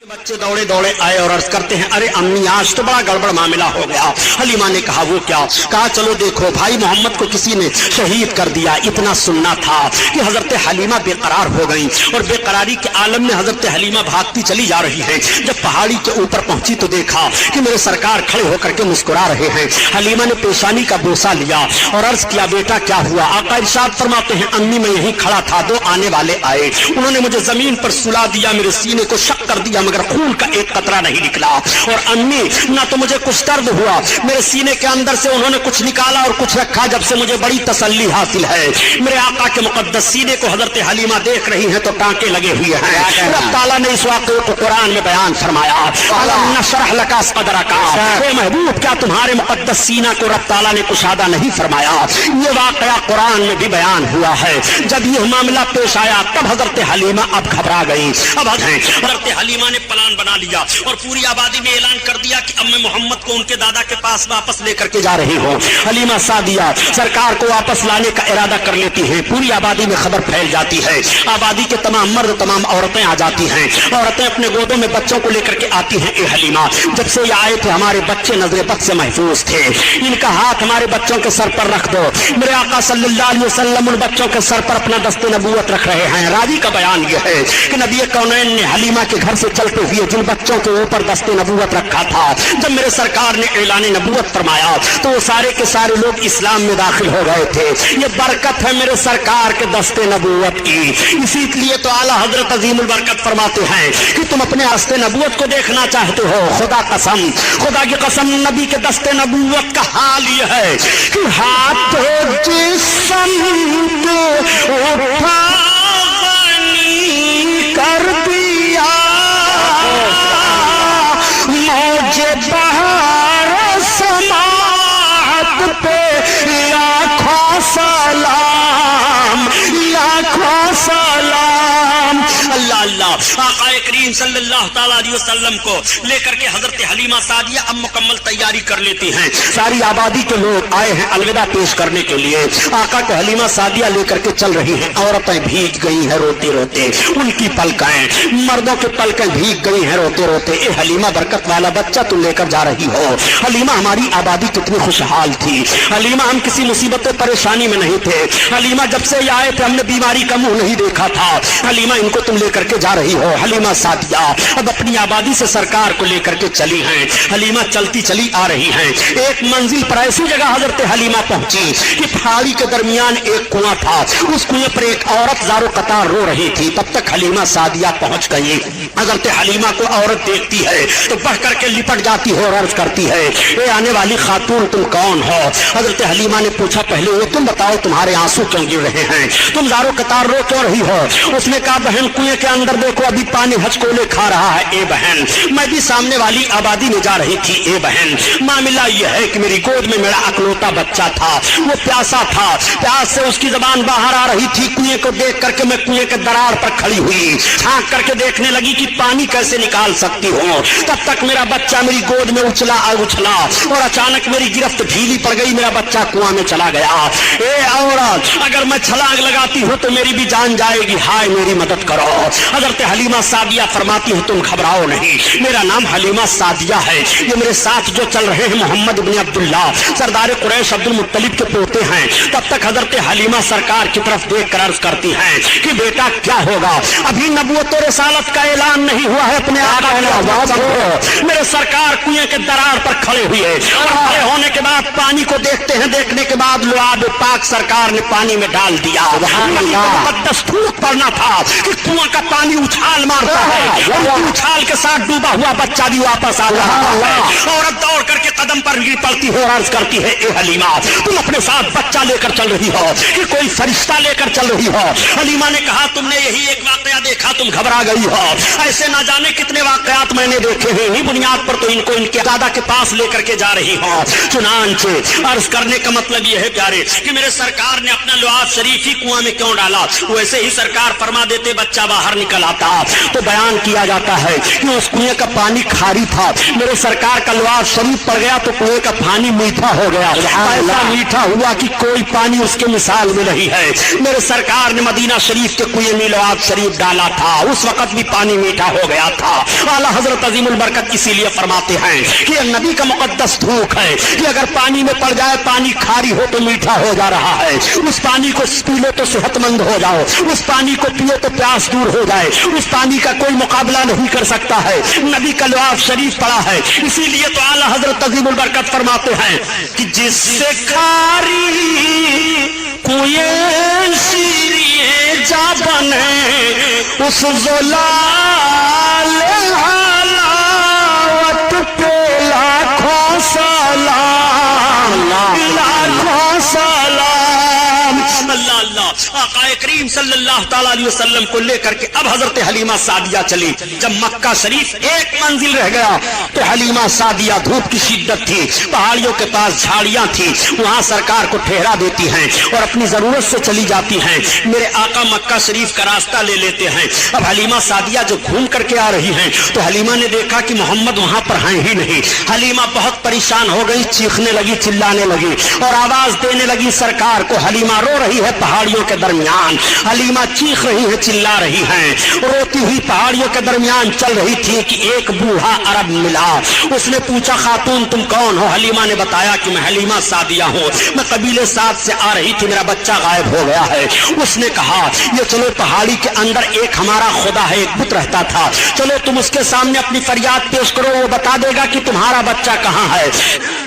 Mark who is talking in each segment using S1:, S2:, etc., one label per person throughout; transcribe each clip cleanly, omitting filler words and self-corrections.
S1: बच्चे दौड़े दौड़े आए और अर्ज करते हैं, अरे अम्मी आज तो बड़ा गड़बड़ मामला हो गया। हलीमा ने कहा वो क्या? कहा चलो देखो भाई मोहम्मद को किसी ने शहीद कर दिया। इतना सुनना था कि हजरत हलीमा बेकरार हो गई और बेकरारी के आलम में हजरत हलीमा भागती चली जा रही है। जब पहाड़ी के ऊपर पहुंची तो देखा कि मेरे सरकार खड़े होकर के मुस्कुरा रहे हैं। हलीमा ने पेशानी का बोसा लिया और अर्ज किया, बेटा क्या हुआ? आका इरशाद फरमाते हैं, अम्मी मैं यहीं खड़ा था, दो आने वाले आए, उन्होंने मुझे जमीन पर सुला दिया, मेरे सीने को शक कर दिया मगर खून का एक कतरा नहीं निकला। और अम्मी ना तो मुझे कुछ दर्द हुआ, मेरे सीने के अंदर से उन्होंने कुछ निकाला और कुछ रखा, जब से मुझे बड़ी तसल्ली हासिल है। मेरे आका के मुकद्दस सीने को हजरत हलीमा देख रही हैं तो टांके लगे हुए हैं। रब ताला ने इस वाक़े को कुरान में बयान फरमाया, अलम नशरह लका सदरका, ए महबूब क्या तुम्हारे मुकद्दस सीना को रब ताला ने कुशादा नहीं फरमाया? ये वाक़या कुरान में भी बयान हुआ है। जब ये मामला पेश आया तब हजरत हलीमा अब घबरा गई। अब हजरत हलीमा ने प्लान बना लिया और पूरी आबादी में ऐलान कर दिया कि अब मैं मोहम्मद को उनके दादा के पास वापस लेकर के जा रही हूँ। हलीमा सादिया सरकार को वापस लाने का इरादा कर लेती है। पूरी आबादी में खबर फैल जाती है। आबादी के तमाम मर्द तमाम औरतें आ जाती हैं। औरतें अपने गोदों में बच्चों को लेकर के आती हैं। ए हलीमा जब से ये आए थे हमारे बच्चे नजर बद से महफूज थे, इनका हाथ हमारे बच्चों के सर पर रख दो। मेरे आका सल्लल्लाहु अलैहि वसल्लम उन बच्चों के सर पर अपना दस्ते नबूवत रख रहे हैं। राजी का बयान यह है कि नबी कौनैन ने हलीमा के घर से चलते हुए जिन बच्चों के ऊपर दस्ते नबूवत रखा था, जब मेरे सरकार ने ऐलान नबूवत फरमाया तो वो सारे के सारे लोग इस्लाम में दाखिल हो गए थे। ये बरकत है मेरे सरकार के दस्ते नबूवत की। इसीलिए तो आला हजरत अजीमुल बरकत फरमाते हैं कि तुम अपने दस्ते नबूवत को देखना चाहते हो, खुदा कसम, खुदा की कसम नबी के दस्ते नबूवत का हाल यह है कि हाथ जिस्म के उठा कर दिया मुझे बहार समात पे लाखों सलाम, लाखों सलाम। अल्लाह अल्लाह आक़ाए करीम सल्लल्लाहु तआला अलैहि वसल्लम को लेकर के हजरत हलीमा सादिया अब मुकम्मल तैयारी कर लेती हैं। सारी आबादी के लोग आए हैं अलविदा पेश करने के लिए। आका को हलीमा सादिया लेकर के चल रही हैं। औरतें भीग गई हैं रोते रोते, उनकी पलकें, मर्दों की पलकें भीग गई हैं रोते रोते। ए हलीमा बरकत वाला बच्चा तुम लेकर जा रही हो। हलीमा हमारी आबादी कितनी खुशहाल थी। हलीमा हम किसी मुसीबत परेशानी में नहीं थे। हलीमा जब से ये आए थे हमने बीमारी का मुंह नहीं देखा था। हलीमा इनको तुम लेकर के जा रही हो। हलीमा सादिया अब अपनी आबादी से सरकार को लेकर के चली हैं। हलीमा चलती चली आ रही हैं। एक मंजिल पर ऐसी जगह हजरत हलीमा पहुंची कि पहाड़ी के दरमियान एक कुआं था। उस कुएं पर एक औरत ज़ारो कतार रो रही थी। तब तक हलीमा सादिया पहुंच गई। हजरत हलीमा को औरत देखती है तो बढ़ करके लिपट जाती है और अर्ज करती है, ए आने वाली खातून तुम कौन हो? हजरत हलीमा ने पूछा, पहले वो तुम बताओ तुम्हारे आंसू क्यों गिर रहे हैं, तुम ज़ारो कतार रो क्यों रही हो? उसने कहा, बहन कुएं के अंदर देखो अभी पानी हचकोले खा रहा है। ए बहन मैं भी सामने वाली आबादी में जा रही थी। ए बहन मामला यह है कि मेरी गोद में मेरा अकलौता बच्चा था, वो प्यासा था, प्यास से उसकी जबान बाहर आ रही थी। कुएं को देख करके मैं कुएं के दरार पर खड़ी हुई, झांक करके देखने लगी कि पानी कैसे निकाल सकती हूँ। तब तक मेरा बच्चा मेरी गोद में उछला और अचानक मेरी गिरफ्त ढीली पड़ गई, मेरा बच्चा कुआं में चला गया। ए औरत अगर मैं छलांग लगाती हूँ तो मेरी भी जान जाएगी, हाय मेरी मदद करो। हजरत हलीमा सादिया फरमाती है, तुम घबराओ नहीं, मेरा नाम हलीमा सादिया है। ये मेरे साथ जो चल रहे हैं मोहम्मद इब्न अब्दुल्ला सरदार कुरैश अब्दुल मुत्तलिब के पोते हैं। तब तक हजरत हलीमा सरकार की तरफ देख कर अर्ज करती हैं कि बेटा क्या होगा, अभी नबूवत और रिसालत का ऐलान नहीं हुआ है, अपने आका की आवाज हो। मेरे सरकार कुएं के दरार पर खड़े हुए और खड़े होने के बाद पानी को देखते हैं। देखने के बाद लुआब पाक सरकार ने पानी में डाल दिया। मुकद्दस फूक पड़ना था कि कुआं का पानी उछाल मारता है, उछाल के साथ डूबा हुआ बच्चा भी वापस आ रहा है। औरत दौड़ करके कदम पर गिर पड़ती है और अर्ज करती है, ए हलीमा तुम अपने साथ बच्चा लेकर चल रही हो कि कोई फरिश्ता लेकर चल रही हो? हलीमा ने कहा, तुमने यही एक वाकया देखा, तुम घबरा गई हो। ऐसे ना जाने कितने वाकयात मैंने देखे हैं, इन्हीं बुनियाद पर तो इनको इनके दादा के पास लेकर के जा रही हो। चुनांचे अर्ज करने का मतलब यह है प्यारे कि मेरे सरकार ने अपना लुआब शरीफ ही कुआं में क्यों डाला? वैसे ही सरकार फरमा देते बच्चा बाहर निकल आता। तो बयान किया जाता है कि कि उस कुएं का पानी खारी था। मेरे सरकार का लवाज शरीफ पड़ गया तो कुएं का पानी मीठा हो गया, ऐसा मीठा हुआ कि कोई पानी उसके मिसाल में नहीं है। मेरे सरकार ने मदीना शरीफ के कुएं में लवाज शरीफ डाला था, उस वक्त भी पानी मीठा हो गया था। आला हजरत अजीमुल बरकत इसीलिए फरमाते हैं कि यह नबी का मुकद्दस थूक है कि अगर पानी में पड़ जाए, पानी खारी हो तो मीठा हो जा रहा है, उस पानी को पी लो तो सेहतमंद हो जाओ, उस पानी को पियो तो प्यास दूर हो जाए, उस पानी का कोई मुकाबला नहीं कर सकता है। नबी का लवाज शरीफ पड़ा है, इसीलिए तो आला हजरत अजीमुल बरकत फरमाते हैं कि जिससे खारी कुएं शीरिए जा बने, उस ज़लाल हलावत पे लाखों सलाम, लाखों सलाम। अल्लाह अल्लाह। आक़ाए करीम सल्लल्लाहु ताला अलैहि वसल्लम को लेकर के अब हजरत हलीमा सादिया चली। जब मक्का शरीफ एक मंजिल रह गया तो हलीमा सादिया, धूप की शिद्दत थी, पहाड़ियों के पास झाड़ियां थी, वहां सरकार को ठहरा देती हैं और अपनी जरूरत से चली जाती हैं। मेरे आका मक्का शरीफ का रास्ता ले लेते हैं। अब हलीमा सादिया जो घूम करके आ रही हैं तो हलीमा ने देखा कि मोहम्मद वहां पर हैं ही नहीं। हलीमा बहुत परेशान हो गई, चीखने लगी, चिल्लाने लगी और आवाज देने लगी सरकार को। हलीमा रो रही है पहाड़ियों के दरमियान, हलीमा चीख रही है, चिल्ला रही है, रोती हुई पहाड़ियों के दरमियान चल रही थी कि एक बूढ़ा अरब मिला। उसने पूछा, खातून तुम कौन हो? हलीमा ने बताया कि मैं हलीमा सादिया हूँ, मैं कबीले साद से आ रही थी, मेरा बच्चा गायब हो गया है। उसने कहा, ये चलो पहाड़ी के अंदर एक हमारा खुदा है, एक बुत रहता था, चलो तुम उसके सामने अपनी फरियाद पेश करो, वो बता देगा कि तुम्हारा बच्चा कहाँ है।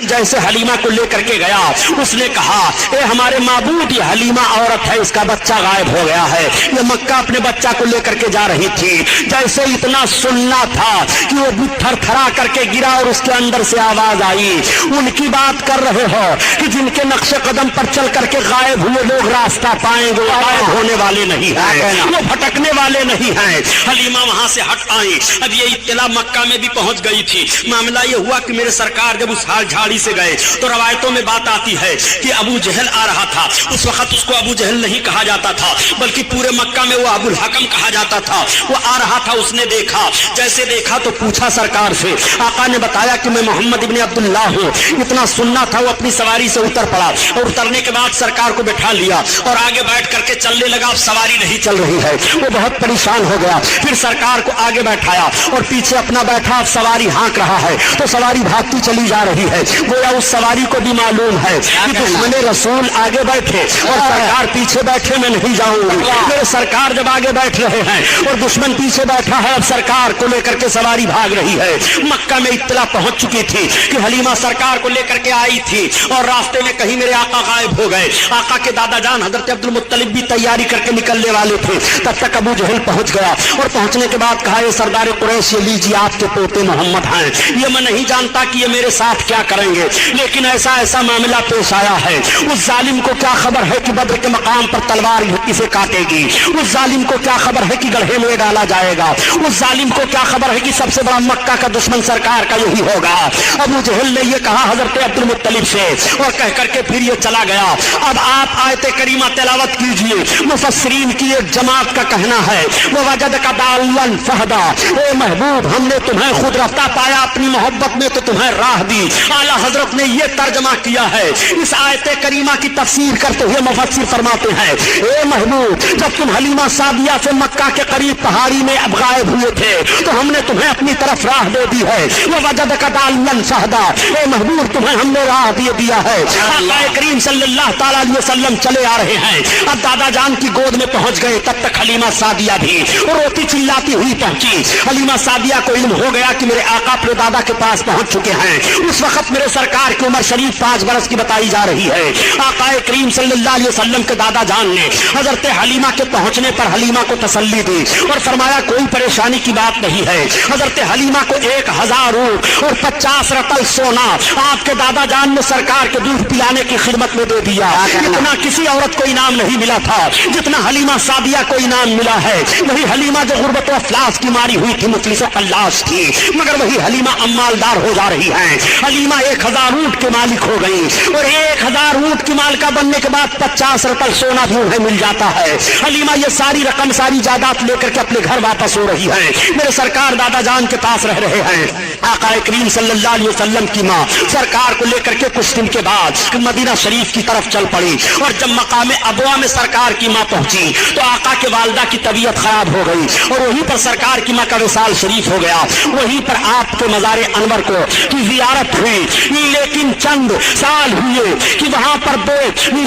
S1: जैसे हलीमा को लेकर के गया, उसने कहा, ए हमारे माबूद, ये हलीमा औरत है, इसका बच्चा गायब हो गया है। ये मक्का अपने बच्चा को लेकर के जा रही थी। जैसे इतना सुनना था कि वो बुत थरथरा करके गिरा और उसके अंदर से आवाज आई, उनकी बात कर रहे हो कि जिनके नक्शे कदम पर चल करके गायब हुए लोग रास्ता पाएंगे, गायब होने वाले नहीं है, वो भटकने वाले नहीं है। हलीमा वहां से हट आई। अब ये इत्तला मक्का में भी पहुंच गई थी। मामला ये हुआ कि मेरे सरकार जब उस हाल झाड़ी से गए तो रवायतों में बात आती है कि अबू जहल आ रहा था। उस वक्त उसको अबू जहल नहीं कहा जाता था, बल्कि पूरे मक्का में वो अबुल हकम कहा जाता था। वो आ रहा था, उसने देखा, जैसे देखा तो पूछा सरकार से। आका ने बताया कि मैं मोहम्मद इब्ने अब्दुल्लाह हूँ। इतना सुनना था, वो अपनी सवारी से उतर पड़ा और उतरने के बाद सरकार को बैठा लिया और आगे बैठ करके चलने लगा। अब सवारी नहीं चल रही है, वो बहुत परेशान हो गया। फिर सरकार को आगे बैठाया और पीछे अपना बैठा, अब सवारी हाँक रहा है तो सवारी भागती चली जा रही है। गोया उस सवारी को भी मालूम है कि दुश्मन रसूल आगे बैठे और सरकार पीछे बैठे, मैं नहीं जाऊंगी। मेरे सरकार जब आगे बैठ रहे हैं और दुश्मन पीछे बैठा है, अब सरकार को लेकर के सवारी भाग रही है। मक्का में इत्तला पहुंच चुकी थी कि हलीमा सरकार को लेकर के आई थी और रास्ते में कहीं मेरे आका गायब हो गए। आका के दादा जान हजरत अब्दुल मुत्तलिब भी तैयारी करके निकलने वाले थे, तब तक अबू जहल पहुंच गया और पहुंचने के बाद कहा, ये सरदार कुरैश, ये लीजिए आपके पोते मोहम्मद हैं। ये मैं नहीं जानता कि ये मेरे साथ क्या करेंगे, लेकिन ऐसा ऐसा मामला पेश आया है। उस जालिम को क्या खबर है कि बद्र के मकाम पर तलवार इसे काटेगी? उस जालिम को क्या खबर है कि गड्ढे में डाला जाएगा? उस जालिम को क्या खबर है कि सबसे बड़ा मक्का का दुश्मन सरकार का यही होगा? अबू जहल ने ये कहा हजरत अब्दुल मुत्तलिब से और कह करके फिर ये चला गया। अब आप आयत करीमा तिलावत कीजिए। मुफस्सिरीन की एक जमात का कहना है, वो वजद का दालन फहदा, ए महबूब हमने तुम्हें खुद रफ्ता पाया, अपनी मोहब्बत में तो तुम्हें राह दी। आला हजरत ने ये तर्जमा किया है। इस आयत करीमा की तफसीर करते हुए मुफस्सिर फरमाते हैं, ए महबूब जब तुम हलीमा सादिया से मक्का के करीब पहाड़ी में अब गायब हुए थे तो हमने तुम्हें अपनी तरफ राह दे दी है। वो वजद का दालन फहदा, ए महबूब तुम्हें हमने राह दे दिया है। आका करीम सल्लल्लाहु ताला अलैहि वसल्लम चले आ रहे हैं। अब दादा जान की गोद में पहुंच गए, तब तक हलीमा सादिया भी रोती चिल्लाती हुई पहुंची। हलीमा सादिया को इल्म हो गया कि मेरे आका अपने दादा के पास पहुंच चुके हैं। उस वक्त मेरे सरकार की उम्र शरीफ 5 बरस की बताई जा रही है। आका करीम सल्लल्लाहु अलैहि वसल्लम के दादा जान ने हजरत हलीमा के पहुंचने पर हलीमा को तसल्ली दी और फरमाया कोई परेशानी की बात नहीं है। हजरत हलीमा को 1000 ऊंट और 50 रतल सोना आपके दादा जान ने सरकार के दूध पिलाने की खिदमत में दे दिया। इतना किसी औरत को इनाम नहीं मिला था जितना हलीमा सादिया को इनाम मिला है। वही हलीमा जो गुर्बत व अफलास की मारी हुई थी, मुफलिस अल्लास थी, मगर वही हलीमा अम्मालदार हो जा रही है। हलीमा 1000 ऊंट के मालिक हो गई और 1000 ऊंट की मालिका बनने के बाद 50 रतल सोना भी उन्हें मिल जाता ہے. حلیمہ یہ ساری رقم ساری جائیداد لے کر کے اپنے گھر واپس ہو رہی ہے. میرے سرکار دادا جان کے پاس رہ رہے ہیں. آقا کریم صلی اللہ علیہ وسلم کی ماں سرکار کو لے کر کے کچھ دن کے بعد مدینہ شریف کی طرف چل پڑی اور جب مقام ابوا میں سرکار کی ماں پہنچی تو آقا کے والدہ کی طبیعت خراب ہو گئی اور وہیں پر سرکار کی ماں کا وصال شریف ہو گیا. وہیں پر آپ کے مزار انور کو کی زیارت ہوئی. لیکن چند سال ہوئے کہ وہاں پر دو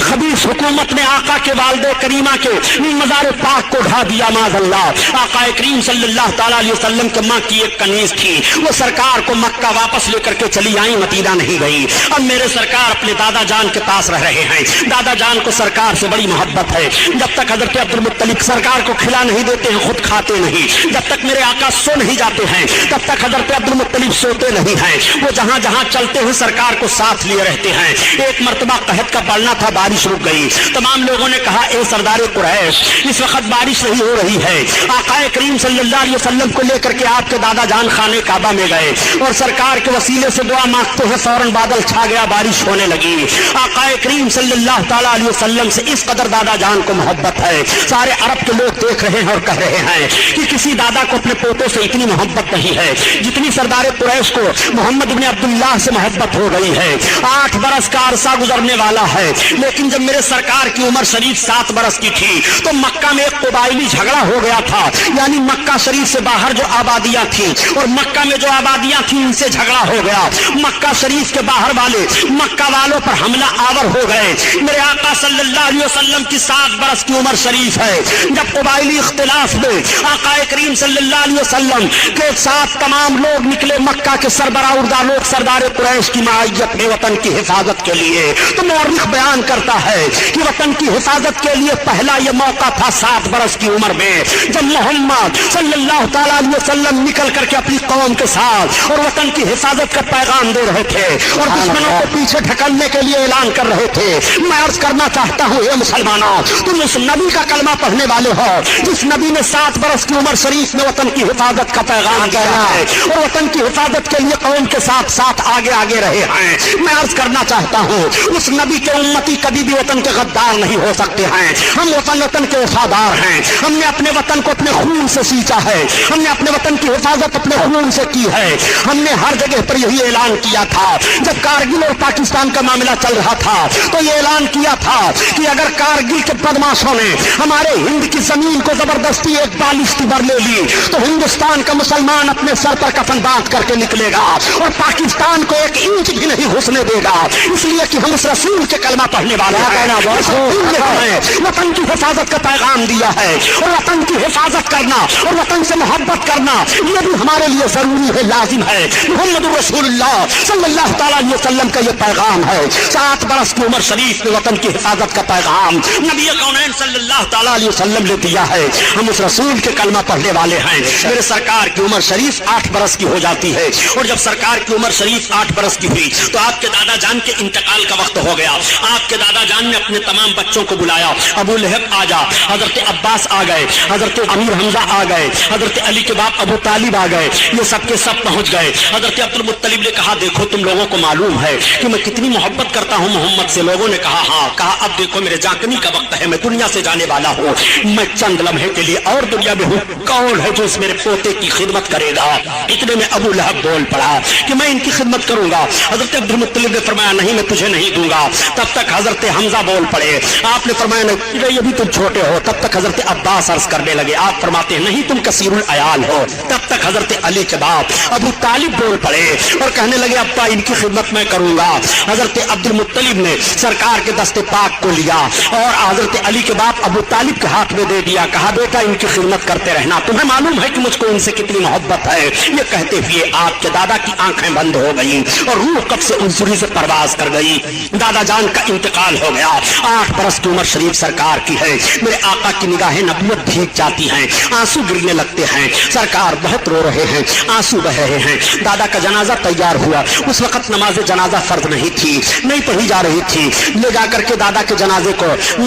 S1: خبیث حکومت نے آقا کے والدہ کریمہ کے مزار پاک کو ڈھا دیا. معاذ اللہ. آقا کریم صلی اللہ تعالیٰ علیہ وسلم کے ماں کی ایک کنیز تھی, وہ سرکار کو مکہ واپس لے کر کے چلی آئی, مدینہ نہیں گئی. اب میرے سرکار اپنے دادا جان کے پاس رہ رہے ہیں. دادا جان کو سرکار سے بڑی محبت ہے. جب تک حضرت عبد المطلب سرکار کو کھلا نہیں دیتے ہیں خود کھاتے نہیں, جب تک میرے آقا سو نہیں جاتے ہیں تب تک حضرت عبد المطلب سوتے نہیں ہیں. وہ جہاں جہاں چلتے ہیں سرکار کو ساتھ لیے رہتے ہیں. ایک مرتبہ قحط کا پڑنا تھا, بارش رک گئی. تمام لوگوں نے کہا اے سردار قریش اس وقت بارش نہیں ہو رہی ہے. آقا کریم صلی اللہ علیہ وسلم کو لے کر کے آپ کے دادا جان خانے کعبہ میں گئے اور سرکار کے وسیلے سے دعا مانگتے ہیں. فوراً بادل چھا گیا, بارش ہونے لگی. آقا کریم صلی اللہ تعالیٰ علیہ وسلم سے اس قدر دادا جان کو محبت ہے. سارے عرب کے لوگ دیکھ رہے ہیں اور کہہ رہے ہیں کہ کسی دادا کو اپنے پوتوں سے اتنی محبت نہیں ہے جتنی سردار قریش کو محمد بن عبداللہ سے محبت ہو گئی ہے. 8 برس کا عرصہ گزرنے والا ہے, لیکن جب میرے سرکار کی عمر شریف 7 برس کی تھی تو مکہ میں ایک قبائلی جھگڑا ہو گیا تھا. یعنی مکہ شریف سے باہر جو آبادیاں تھیں اور مکہ میں جو آبادیاں تھیں ان سے جھگڑا ہو گیا. مکہ شریف کے باہر والے مکہ والوں پر حملہ آور ہو گئے. میرے آقا صلی اللہ علیہ وسلم کی 7 برس کی عمر شریف ہے. جب قبائلی اختلاف میں آقا کریم صلی اللہ علیہ وسلم کے ساتھ تمام لوگ نکلے مکہ کے سربراہ اردہ لوگ سردار قریش کی معیت میں وطن کی حفاظت کے لیے, تو مورخ بیان کرتا ہے کہ وطن کی حفاظت کے لیے پہلا یہ موقع تھا 7 برس کی عمر میں جب محمد صلی اللہ تعالیٰ علیہ وسلم نکل کر کے اپنی قوم کے ساتھ اور وطن کی حفاظت کا پیغام دے رہے تھے اور دشمنوں کو پیچھے ڈھکلنے کے لیے اعلان کر رہے تھے. میں عرض کرنا چاہتا ہوں اے مسلمانوں, تم اس نبی کا کلمہ پڑھنے والے ہو جس نبی نے 7 برس کی عمر شریف میں وطن کی حفاظت کا پیغام دیا ہے اور وطن کی حفاظت کے لیے قوم کے ساتھ ساتھ آگے آگے رہے ہیں. میں عرض کرنا چاہتا ہوں اس نبی کے امتی کبھی بھی وطن کے غدار نہیں ہو سکتے ہیں. ہم وطن کے وفادار ہیں. ہم نے اپنے وطن کو اپنے خون سے سینچا ہے. ہم نے اپنے وطن کی حفاظت اپنے خون سے کی ہے. ہم نے ہر جگہ پر یہی اعلان کیا تھا. جب کارگل اور پاکستان کا معاملہ چل رہا تھا تو یہ اعلان کیا تھا کہ اگر کارگل کے بدماشوں نے ہمارے ہند کی زمین کو زبردستی ایک بالشت بر لے لی تو ہندوستان کا مسلمان اپنے سر پر کفن باندھ کر کے نکلے گا اور پاکستان کو 1 انچ بھی نہیں گھسنے دے گا. اس لیے کہ ہم اس رسول کے کلمہ پڑھنے والے ہیں. وطن کی حفاظت کا پیغام دیا ہے اور وطن کی حفاظت کرنا اور وطن سے محبت کرنا یہ بھی ہمارے لیے ضروری ہے, لازم ہے. محمد رسول اللہ صلی اللہ تعالیٰ علیہ وسلم کا یہ پیغام ہے. 7 برس کی عمر شریف میں وطن کی حفاظت کا پیغام نبی کونین صلی اللہ تعالیٰ علیہ وسلم نے دیا ہے. ہم اس رسول کے کلمہ پڑھنے والے ہیں. میرے سرکار کی عمر شریف 8 برس کی ہو جاتی ہے اور جب سرکار کی عمر شریف 8 برس کی ہوئی تو آپ کے دادا جان کے انتقال کا وقت ہو گیا. آپ کے دادا جان نے اپنے تمام بچوں کو بلایا. ابو لہب آ جا, حضرت عباس آ گئے, حضرت امیر حمزہ آ گئے, حضرت علی کے باپ ابو طالب آ گئے. یہ سب کے سب پہنچ گئے. حضرت عبد المطلب نے کہا دیکھو تم لوگوں کو معلوم ہے کہ میں کتنی محبت کرتا ہوں محمد سے. لوگوں نے کہا ہاں. کہا اب دیکھو میرے جانکنی کا وقت ہے, میں دنیا سے جانے والا ہوں. میں چند لمحے کے لیے اور دنیا میں ہوں. کون ہے جو اس میرے پوتے کی خدمت کرے گا؟ اتنے میں ابو لہب بول پڑا کہ میں ان کی خدمت کروں گا. حضرت عبد المطلب نے فرمایا نہیں میں تجھے نہیں دوں گا. تب تک حضرت حمزہ بول پڑے. آپ نے فرمایا نہیں ابھی تم چھوٹے ہو. تب تک حضرت عباس عرض کرنے لگے. آپ فرماتے ہیں نہیں تم کثیر العیال ہو. تب تک حضرت علی کے باپ ابو طالب بول پڑے اور کہنے لگے ابا ان کی خدمت میں کروں گا. حضرت عبد المطلب نے سرکار کے دست پاک کو لیا اور حضرت علی کے باپ ابو طالب کے ہاتھ میں دے دیا. کہا بیٹا ان کی خدمت کرتے رہنا, تمہیں معلوم ہے کہ مجھ کو ان سے کتنی محبت ہے. یہ کہتے ہوئے آپ کے دادا کی آنکھیں بند ہو گئی اور روح کب سے انصری سے پرواز کر گئی. دادا جان کا انتقال ہو گیا. 8 برس کی عمر شریف سرکار کی ہے. میرے آقا کی نگاہیں نبوت بھیگ جاتی ہیں, آنسو گرنے لگتے ہیں. سرکار بہت رو رہے ہیں, آنسو بہ رہے ہیں. دادا کا جنازہ تیار ہوا. اس وقت نماز جنازہ فرض نہیں تھی, نہیں پڑھی جا رہی تھی. لے جا کر کے دادا کے جنازے کو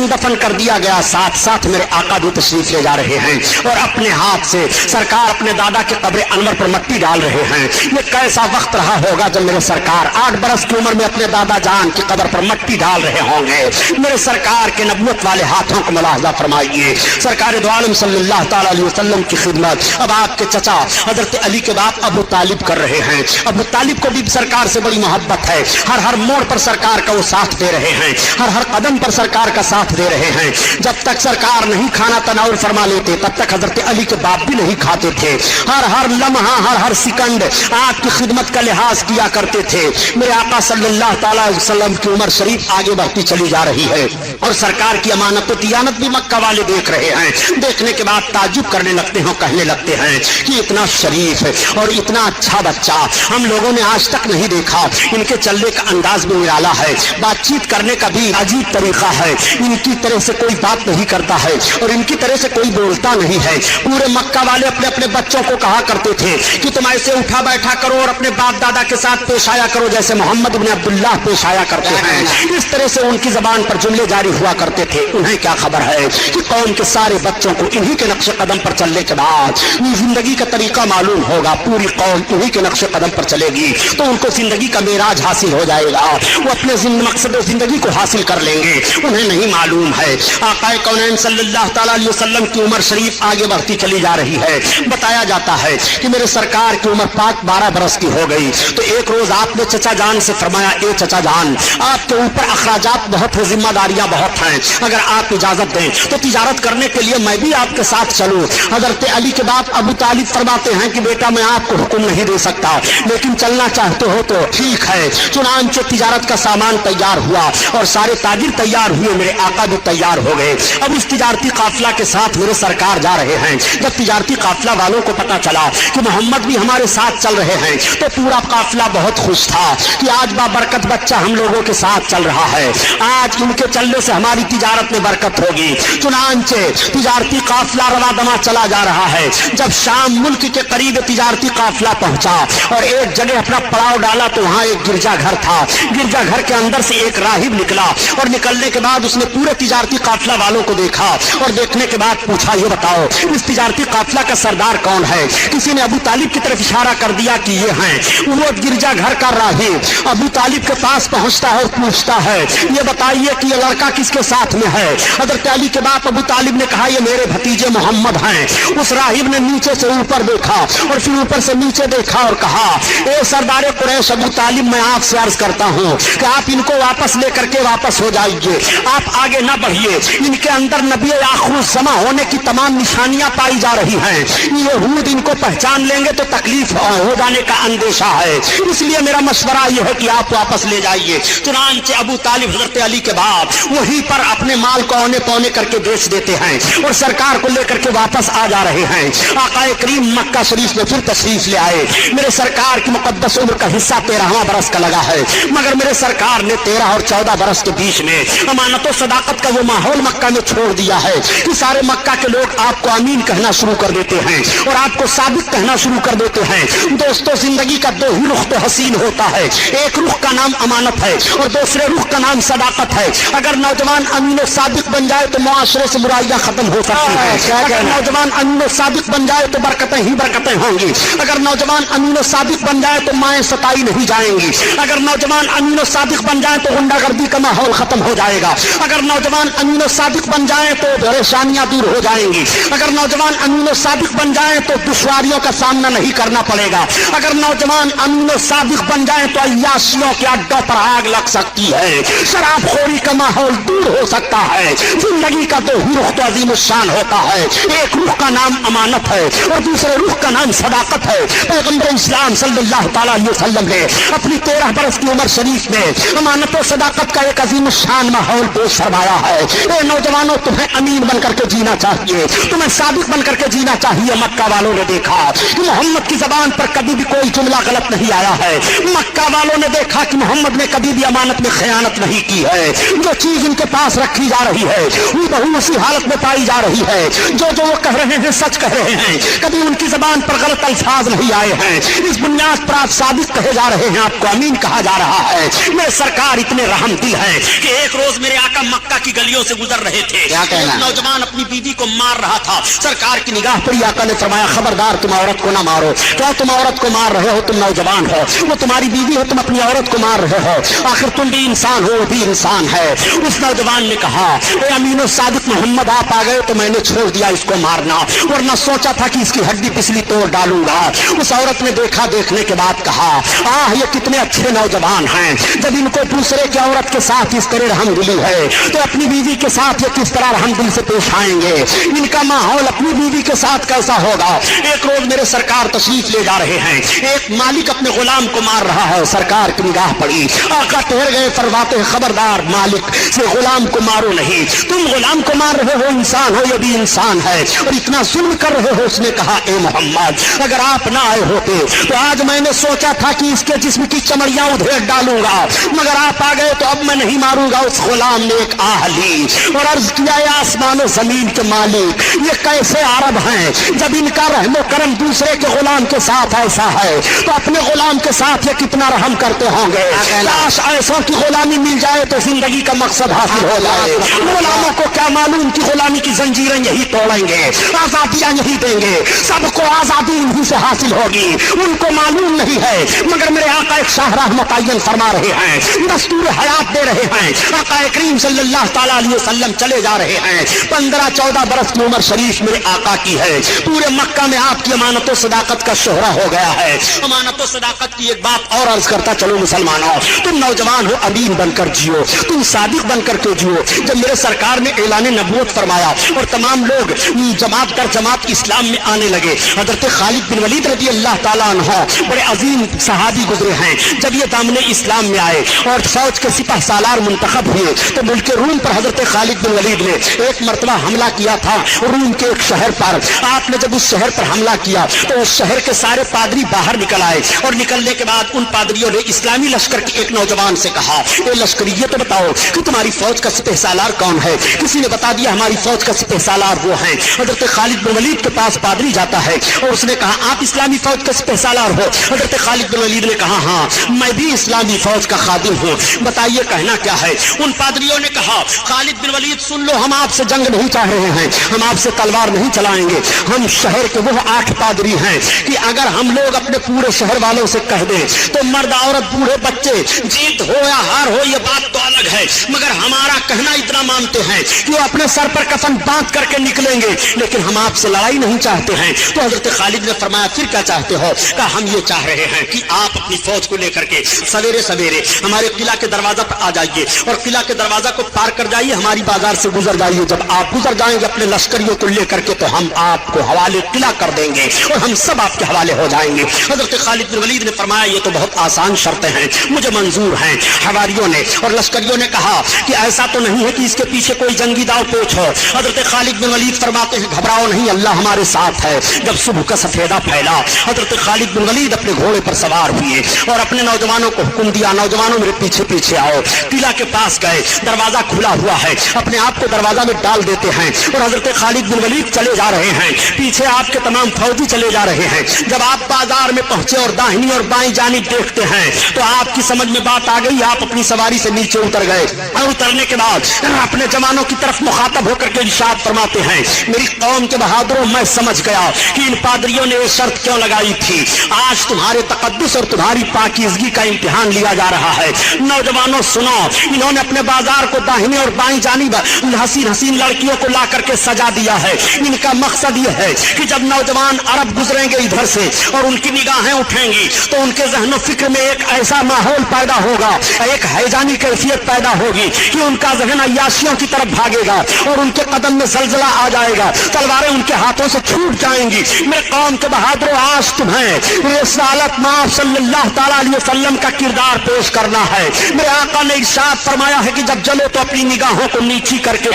S1: دفن کر دیا گیا. ساتھ ساتھ میرے آقا بھی تشریف لے جا رہے ہیں اور اپنے ہاتھ سے سرکار اپنے دادا کے قبر انور پر مٹی ڈال رہے ہیں. یہ کیسا وقت رہا ہوگا جب میرے سرکار 8 برس کی عمر میں اپنے دادا جان کی قبر پر مٹی ڈال رہے ہوں گے. میرے سرکار کے نبوت والے ہاتھ हाथों को मुलाहजा फरमाइए। सरकार दो आलम सल्लल्लाहु ताला अलैहि वसल्लम की खिदमत अब आपके चचा हजरत अली के बाप अबू तालिब कर रहे हैं। अबू तालिब को भी सरकार से बड़ी मोहब्बत है, हर हर मोड़ पर सरकार का वो साथ दे रहे हैं, हर हर कदम पर सरकार का साथ दे रहे हैं। जब तक सरकार नहीं खाना तनाउल फरमा लेते तब तक हजरत अली के बाप भी नहीं खाते थे। हर हर लम्हा हर हर सेकंड आपकी खिदमत का लिहाज किया करते थे। मेरे आका सल्लल्लाहु ताला अलैहि वसल्लम की उम्र शरीफ आगे बढ़ती चली जा रही है और सरकार की अमानत दियानत भी मक्का वाले देख रहे हैं। देखने के बाद ताज्जुब करने लगते हैं, कहने लगते हैं कि इतना शरीफ और इतना अच्छा बच्चा हम लोगों ने आज तक नहीं देखा। इनके चलने का अंदाज भी निराला है, बातचीत करने का भी अजीब तरीका है, इनकी तरह से कोई बात नहीं करता है और इनकी तरह से कोई बोलता नहीं है। पूरे मक्का वाले अपने अपने बच्चों को कहा करते थे कि तुम ऐसे उठा बैठा करो और अपने बाप दादा के साथ पेश आया करो जैसे मोहम्मद बिन अब्दुल्लाह पेश आया करते हैं। इस तरह से उनकी जबान पर जुमले जारी हुआ करते थे। उन्हें क्या खबर है कि कौम के सारे बच्चों को इन्हीं के नक्शे कदम पर चलने के बाद जिंदगी का तरीका मालूम होगा। पूरी कौम इन्हीं के नक्शे कदम पर चलेगी तो उनको जिंदगी का मेराज हासिल हो जाएगा, वो अपने मकसद जिंदगी को हासिल कर लेंगे। उन्हें नहीं मालूम है आक़ाए कौनैन सल्लल्लाहु ताला अलैहि वसल्लम की उम्र शरीफ आगे बढ़ती चली जा रही है। बताया जाता है कि मेरे सरकार की उम्र 12 बरस की हो गई तो एक रोज आपने चचा जान से फरमाया, ए चचा जान, आपके ऊपर अखराजात बहुत है, जिम्मेदारियां बहुत हैं, अगर आप इजाजत दें तो तिजारत करने के लिए मैं भी आपके साथ चलूं। हजरत अली के बाप अबू तालिब फरमाते हैं कि बेटा मैं आपको हुक्म नहीं दे सकता, लेकिन चलना चाहते हो तो ठीक है। चुनांचे तिजारत का सामान तैयार हुआ और सारे ताजिर तैयार हुए, मेरे आका भी तैयार हो गए। अब इस तिजारती काफिला के साथ मेरे सरकार जा रहे हैं। जब तिजारती काफिला वालों को पता चला कि मोहम्मद भी हमारे साथ चल रहे हैं तो पूरा काफिला बहुत खुश था कि आज बाबरकत बच्चा हम लोगों के साथ चल रहा है, आज इनके चलने से हमारी तिजारत में बरकत होगी। चुनांचे तिजारती काफिला रवा दमा चला जा रहा है। जब शाम मुल्क के करीब तिजारती काफिला पहुंचा और एक जगह अपना पड़ाव डाला तो वहां एक गिरजा घर था। गिरजा घर के अंदर से एक राहिब निकला और निकलने के बाद उसने पूरे तिजारती काफिला वालों को देखा और देखने के बाद पूछा, ये बताओ इस तिजारती काफिला का सरदार कौन है? किसी ने अबू तालिब की तरफ इशारा कर दिया कि ये हैं। वो गिरजा घर का राहिब अबू तालिब के पास पहुंचता है और पूछता है, ये बताइए कि ये लड़का किसके साथ में है? हजरत अली के बाप अबू तालिब ने कहा, ये मेरे भतीजे मोहम्मद हैं। उस राहिब ने नीचे से ऊपर देखा और फिर ऊपर से नीचे देखा और कहा, ए सरदार कुरैश अबू तालिब, मैं आपसे अर्ज करता हूं कि आप इनको वापस लेकर के वापस हो जाइए, आप आगे ना बढ़िए। इनके अंदर नबी आखिर समा होने की तमाम निशानियां पाई जा रही हैं। यहूद इनको पहचान लेंगे तो तकलीफ हो जाने का अंदेशा है, इसलिए मेरा मशवरा यह है कि आप वापस ले जाइए। चुनांचे अबू तालिब हजरत अली के बाप वहीं पर अपने माल को औने पौने करके बेच देते हैं और सरकार को लेकर के वापस आ जा रहे हैं। आकाए करीम मक्का शरीफ में फिर तशरीफ ले आए। मेरे सरकार की मुकद्दस उम्र का हिस्सा 13वां बरस का लगा है, मगर मेरे सरकार ने 13 और 14 बरस के बीच में अमानत सदाकत का वो माहौल मक्का में छोड़ दिया है कि सारे मक्का के लोग आपको अमीन कहना शुरू कर देते हैं और आपको साबित कहना शुरू कर देते हैं। दोस्तों, जिंदगी का दो ही रुख तो हसीन होता है, एक रुख का नाम अमानत है और दूसरे रुख का नाम सदाकत है। अगर नौजवान अमीन सादिक बन जाए तो मुआशरे से बुराइयां खत्म हो सकती हैं। अगर नौजवान अमीन सादिक बन जाए तो बरकतें ही बरकतें होंगी। अगर नौजवान अमीन सादिक बन जाए तो माएँ सताई नहीं जाएंगी। अगर नौजवान अमीन सादिक बन जाए तो गुंडागर्दी का माहौल खत्म हो जाएगा। अगर नौजवान अमीन सादिक बन जाए तो परेशानियां दूर हो जाएंगी। अगर नौजवान अमीन सादिक बन जाए तो दुश्वारियों का सामना नहीं करना पड़ेगा। अगर नौजवान अमीन सादिक बन जाए तो अय्याशियों के अड्डों पर आग लग सकती है, शराबखोरी का माहौल दूर हो सकता है। जिंदगी का दो ही रुख तो अजीम शान होता है, एक रुख का नाम अमानत है और दूसरे रुख का नाम सदाकत है। पैगंबर इस्लाम सल्लल्लाहु ताला अलैहि वसल्लम ने अपनी 13 बरस की उम्र शरीफ में अमानत और सदाकत का एक अजीम शान माहौल पेश फरमाया है। ए नौजवानों, तुम्हें अमीन बनकर के जीना चाहिए, तुम्हें सादिक बनकर के जीना चाहिए। मक्का वालों ने देखा कि मोहम्मद की जबान पर कभी भी कोई जुमला गलत नहीं आया है। मक्का वालों ने देखा कि मोहम्मद ने कभी भी अमानत में खयानत नहीं की है। जो चीज इनके पास रखी जा रही है वो बहु उसी हालत में पाई जा रही है। जो वो कह रहे हैं सच कह रहे हैं, कभी उनकी जबान पर गलत अल्फाज नहीं आए हैं। इस बुनियाद पर आप साबित कहे जा रहे हैं, आपको अमीन कहा जा रहा है। मेरे सरकार इतने रहम दिल है कि एक रोज मेरे आका मक्का की गलियों से गुजर रहे थे, एक नौजवान अपनी बीवी को मार रहा था। सरकार की निगाह पड़ी, आका ने फरमाया, खबरदार तुम औरत को ना मारो। क्या तुम औरत को मार रहे हो? तुम नौजवान हो, वो तुम्हारी बीवी हो, तुम अपनी औरत को मार रहे हो। आखिर तुम भी इंसान हो, वो भी इंसान है। उस नौजवान ने कहा, ए अमीनो सादिक मोहम्मद आप आ गए तो मैंने छोड़ दिया इसको मारना, वरना सोचा था कि इसकी हड्डी पिछली तोड़ डालूंगा। उस औरत ने देखा, देखने के बाद कहा, आह ये कितने अच्छे नौजवान हैं, जब इनको दूसरे की औरत के साथ इस तरह रहमदिली है तो अपनी बीवी के साथ ये किस तरह रहमदिल से पेश आएंगे, इनका माहौल अपनी बीवी के साथ कैसा होगा। एक रोज मेरे सरकार तशरीफ ले जा रहे हैं, एक मालिक अपने गुलाम को मार रहा है, सरकार की निगाह पड़ी, आका ठहर गए, फरमाते हैं खबरदार मालिक से गुलाम को मारो नहीं, तुम गुलाम को मार रहे हो, इंसान हो, ये भी इंसान है और इतना जुल्म कर रहे हो। उसने कहा, ए मोहम्मद अगर आप ना आए होते तो आज मैंने सोचा था कि इसके जिस्म की चमड़ियां उधेड़ डालूंगा, मगर आप आ गए तो अब मैं नहीं मारूंगा। उस गुलाम ने एक आह ली और अर्ज किया, आसमान और जमीन के मालिक ये कैसे अरब हैं, जब इनका रहमो करम दूसरे के गुलाम के साथ ऐसा है तो अपने गुलाम के साथ ये कितना रहम करते होंगे। काश ऐसों की गुलामी मिल जाए तो जिंदगी का मकसद हासिल हो जाए। गुलामों को क्या मालूम कि गुलामी की जंजीरें यही तोड़ेंगे, आजादियां यही देंगे, सबको आजादी इन्हीं से हासिल होगी, उनको मालूम नहीं है। मगर मेरे आका एक शाहराह मुतय्यन फरमा रहे हैं, दस्तूर हयात दे रहे हैं, आका करीम सल्लल्लाहु तआला अलैहि वसल्लम चले जा रहे हैं। 15-14 बरस की उम्र शरीफ मेरे आका की है, पूरे मक्का में आपकी अमानत और सदाकत का शोहरा हो गया है। अमानत और सदाकत की एक बात और अर्ज करता चलो मुसलमानों, तुम नौजवान हो, अमीन बनकर जियो, तुम सादिक बनकर के जियो। जब मेरे सरकार ने ऐलान नबूवत फरमाया और तमाम लोग जमात दर जमात इस्लाम में आने लगे, हजरत खालिद बिन वलीद रज़ी अल्लाह ताला अन्हु बड़े अजीम सहाबी गुजरे हैं, जब ये दामने इस्लाम में आए और फौज के सिपह सालार मुंतखब हुए तो मुल्क रूम पर हजरत खालिद बिन वलीद ने एक मरतबा हमला किया था रूम के एक शहर पर। आपने जब उस शहर पर हमला किया तो उस शहर के सारे पादरी बाहर निकल आए और निकलने के बाद उन पादरियों ने इस्लामी लश्कर के एक नौजवान से कहा, ए लश्करी ये तो बताओ कि तुम्हारी फौज का सिपह सालार कौन है। किसी ने बता दिया हमारी फौज का सिपह सालार वो है। हजरत खालिद बिन वलीद के पास पादरी जाता है और उसने कहा, आप इस्लामी फौज का सिपह सालार हो। हजरत खालिद बिन वलीद ने कहा, हाँ मैं भी इस्लामी फौज का खादिम हूँ, बताइए कहना क्या है। उन पादरियों ने कहा, खालिद बिन वलीद सुन लो, हम आपसे जंग नहीं चाह रहे हैं, हम आपसे तलवार नहीं चलाएंगे, हम शहर के वो 8 पादरी हैं कि अगर हम लोग अपने पूरे शहर वालों से कह दें तो मर्द औरत बूढ़े बच्चे जीत हो या हार हो ये बात तो अलग है, मगर हमारा कहना इतना मानते हैं कि वो अपने सर पर कफन बांध करके निकलेंगे, लेकिन हम आपसे लड़ाई नहीं चाहते हैं। तो हजरत खालिद ने फरमाया, फिर क्या चाहते हो। कहा, हम ये चाह रहे हैं कि आप अपनी फौज को लेकर के सवेरे सवेरे हमारे किला के दरवाजा पर आ जाइए और किला के दरवाजा को पार कर जाइए, हमारी बाजार से गुजर जाइए। जब आप गुजर जाएंगे अपने लश्करियों को लेकर के तो हम आपको हवाले किला कर देंगे और हम सब आपके हवाले हो जाएंगे। हजरत खालिद बिन वलीद ने फरमाया, ये तो बहुत आसान शर्तें हैं, मुझे मंजूर हैं। हवारियों ने और लश्करियों ने कहा कि ऐसा तो नहीं है कि इसके पीछे कोई जंगी दाव पेच हो। हजरत खालिद बिन वलीद फरमाते हैं, घबराओ नहीं, अल्लाह हमारे साथ है। जब सुबह का सफेदा फैला, हजरत खालिद बिन वलीद अपने घोड़े पर सवार हुए और अपने नौजवानों को हुक्म दिया, नौजवानों मेरे पीछे पीछे आओ। किला के पास गए, दरवाजा खुला हुआ है, अपने आप को दरवाजा में डाल देते हैं और हजरत खालिद बिन वलीद चले जा रहे हैं, पीछे आपके तमाम फौजी चले जा रहे हैं। जब आप बाजार में पहुंचे और दाहिनी और बाईं जानिब देखते हैं तो आपकी समझ में बात आ गई, आप अपनी सवारी से नीचे उतर गए और उतरने के बाद अपने जवानों की तरफ मुखातब होकर के इरशाद फरमाते हैं, मेरी कौम के बहादुरों मैं समझ गया कि इन पादरियों ने ये शर्त क्यों लगाई थी। आज तुम्हारे तकद्दुस और तुम्हारी पाकीज़गी का इम्तिहान लिया जा रहा है। नौजवानों सुनो, इन्होंने अपने बाजार को दाहिनी और बाईं जानिब हसीन हसीन लड़कियों को ला करके सजा दिया है। इनका मकसद ये है कि जब नौजवान अरब गुजरेंगे इधर से और उनकी निगाहें उठेंगी तो उनके ज़हन फिक्र में एक ऐसा माहौल पैदा होगा, एक हैजानी कैफियत पैदा होगी कि उनका ज़हन अय्याशियों की तरफ भागेगा और उनके कदम में जलजला आ जाएगा, तलवारें उनके हाथों से छूट जाएंगी। मेरे कौम के बहादुर, आज तुम्हें रिसालत माफ सल्लल्लाहु तआला अलैहि वसल्लम का किरदार पेश करना है। मेरे आका ने इरशाद फरमाया है कि जब चलो तो अपनी निगाहों को नीची करके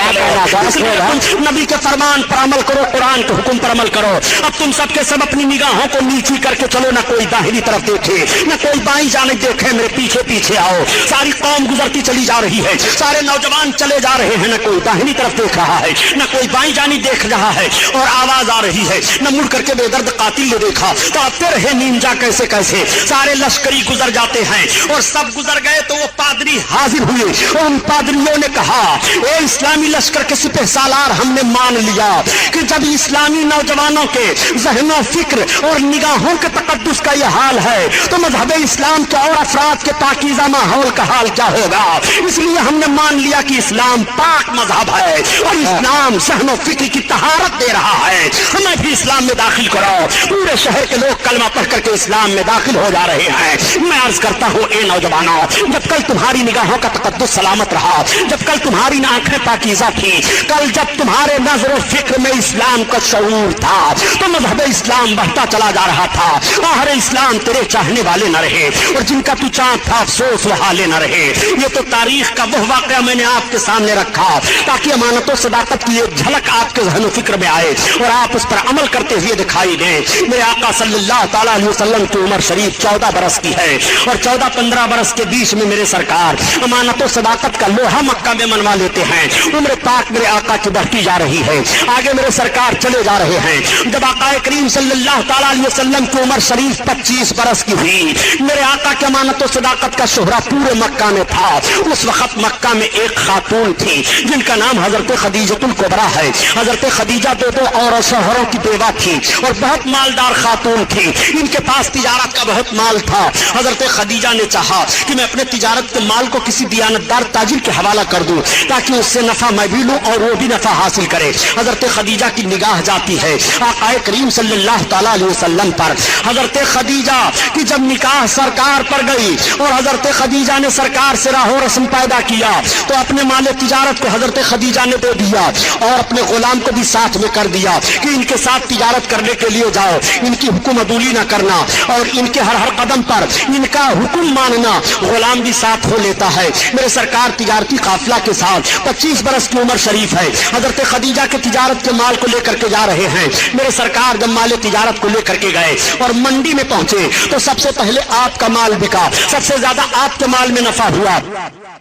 S1: नबी के फरमान पर अमल करो, कुरान के हुक्म पर अमल करो। अब तुम सबके सब अपनी निगाहों को नीची करके चलो, ना कोई दाहिनी तरफ देखे ना कोई बाईं जानिब देखे, मेरे पीछे पीछे आओ। सारी कौम गुजरती चली जा रही है, सारे नौजवान चले जा रहे हैं, ना कोई दाहिनी तरफ देख रहा है ना कोई बाईं जानिब देख रहा है और आवाज आ रही है, न मुड़ करके बेदर्द कातिल ने देखा तो आते रहे नींजा कैसे कैसे। सारे लश्करी गुजर जाते हैं और सब गुजर गए तो वो पादरी हाजिर हुए। उन पादरियों ने कहा, ए इस्लामी लश्कर के सिपह सालार, हमने मान लिया कि जब इस्लामी नौजवानों के ज़हनो फिक्र और निगाहों के तकद्दुस का यह हाल है तो मजहब इस्लाम के और अफराद के पाकीज़ा माहौल का हाल क्या होगा। इसलिए हमने मान लिया कि इस्लाम पाक मजहब है और इस्लाम ज़हन और फिक्र की तहारत दे रहा है, हमें भी इस्लाम में दाखिल करो। पूरे शहर के लोग कलमा पढ़ करके इस्लाम में दाखिल हो जा रहे हैं। मैं अर्ज करता हूँ, ए नौजवानों, जब कल तुम्हारी निगाहों का तकद्दुस सलामत रहा, जब कल तुम्हारी आंखें पाकीज़ा थी, कल जब तुम्हारे नजर और फिक्र में इस्लाम का शऊर था, तो मजहब इस्लाम बढ़ता चला जा रहा था। आहरे इस्लाम तेरे चाहने वाले न रहे और जिनका तू चाहता था अफसोस वो हाले न रहे। ये तो तारीख का वह वाकया मैंने आपके सामने रखा ताकि अमानतों सदाकत की एक झलक आपके ज़हन फिक्र में आए और आप उस पर अमल करते हुए दिखाई दें। मेरे आका सल्लल्लाहु ताला अलैहि वसल्लम की उम्र शरीफ 14 बरस की है और 14-15 बरस के बीच में मेरे सरकार अमानतों सदाकत का लोहा मक्का में मनवा लेते हैं। उम्र पाक मेरे आका की बढ़ती जा रही है, आगे मेरे सरकार चले जा रहे हैं। जब आका करीम सल्लल्लाहु ताला अलैहि वसल्लम की उम्र शरीफ 25 बरस की हुई, मेरे आका के अमानतों सदाकत का शोहरा पूरे मक्का में था। उस वक्त मक्का में एक खातून थी जिनका नाम हजरत खदीजतुल कुबरा है। हजरत खदीजा दो और शोहरों की बेवा थी और बहुत मालदार खातून थी। इनके पास तिजारत का बहुत माल था। हजरत खदीजा ने चाहा कि मैं अपने तिजारत के माल को किसी दियानतदार ताजिर के हवाला कर दूं ताकि उससे नफा मैं भी लूं और वो भी नफा हासिल करे। हजरत खदीजा की निगाह जाती है आका करीम सल्लल्लाहु ताला अलैहि वसल्लम पर। हजरत खदीजा की जब निकाह सरकार पर गई और हजरत खदीजा ने सरकार से राहो रस्म पैदा किया तो अपने माल तिजारत को हजरत खदीजा ने दे दिया और अपने गुलाम को भी साथ में कर दिया कि इनके साथ तिजारत करने के लिए जाओ, इनकी हुक्म अदूली न करना और इनके हर हर कदम पर इनका हुक्म मानना। गुलाम भी साथ हो लेता है। मेरे सरकार तिजारती काफिला के साथ 25 बरस की उम्र शरीफ है, हजरत खदीजा के तिजारत के माल को लेकर के जा रहे हैं। मेरे सरकार जब माल तिजारत को लेकर के गए और मंडी में पहुंचे तो सबसे पहले आपका माल बिका, सबसे ज्यादा आपके माल में नफा हुआ।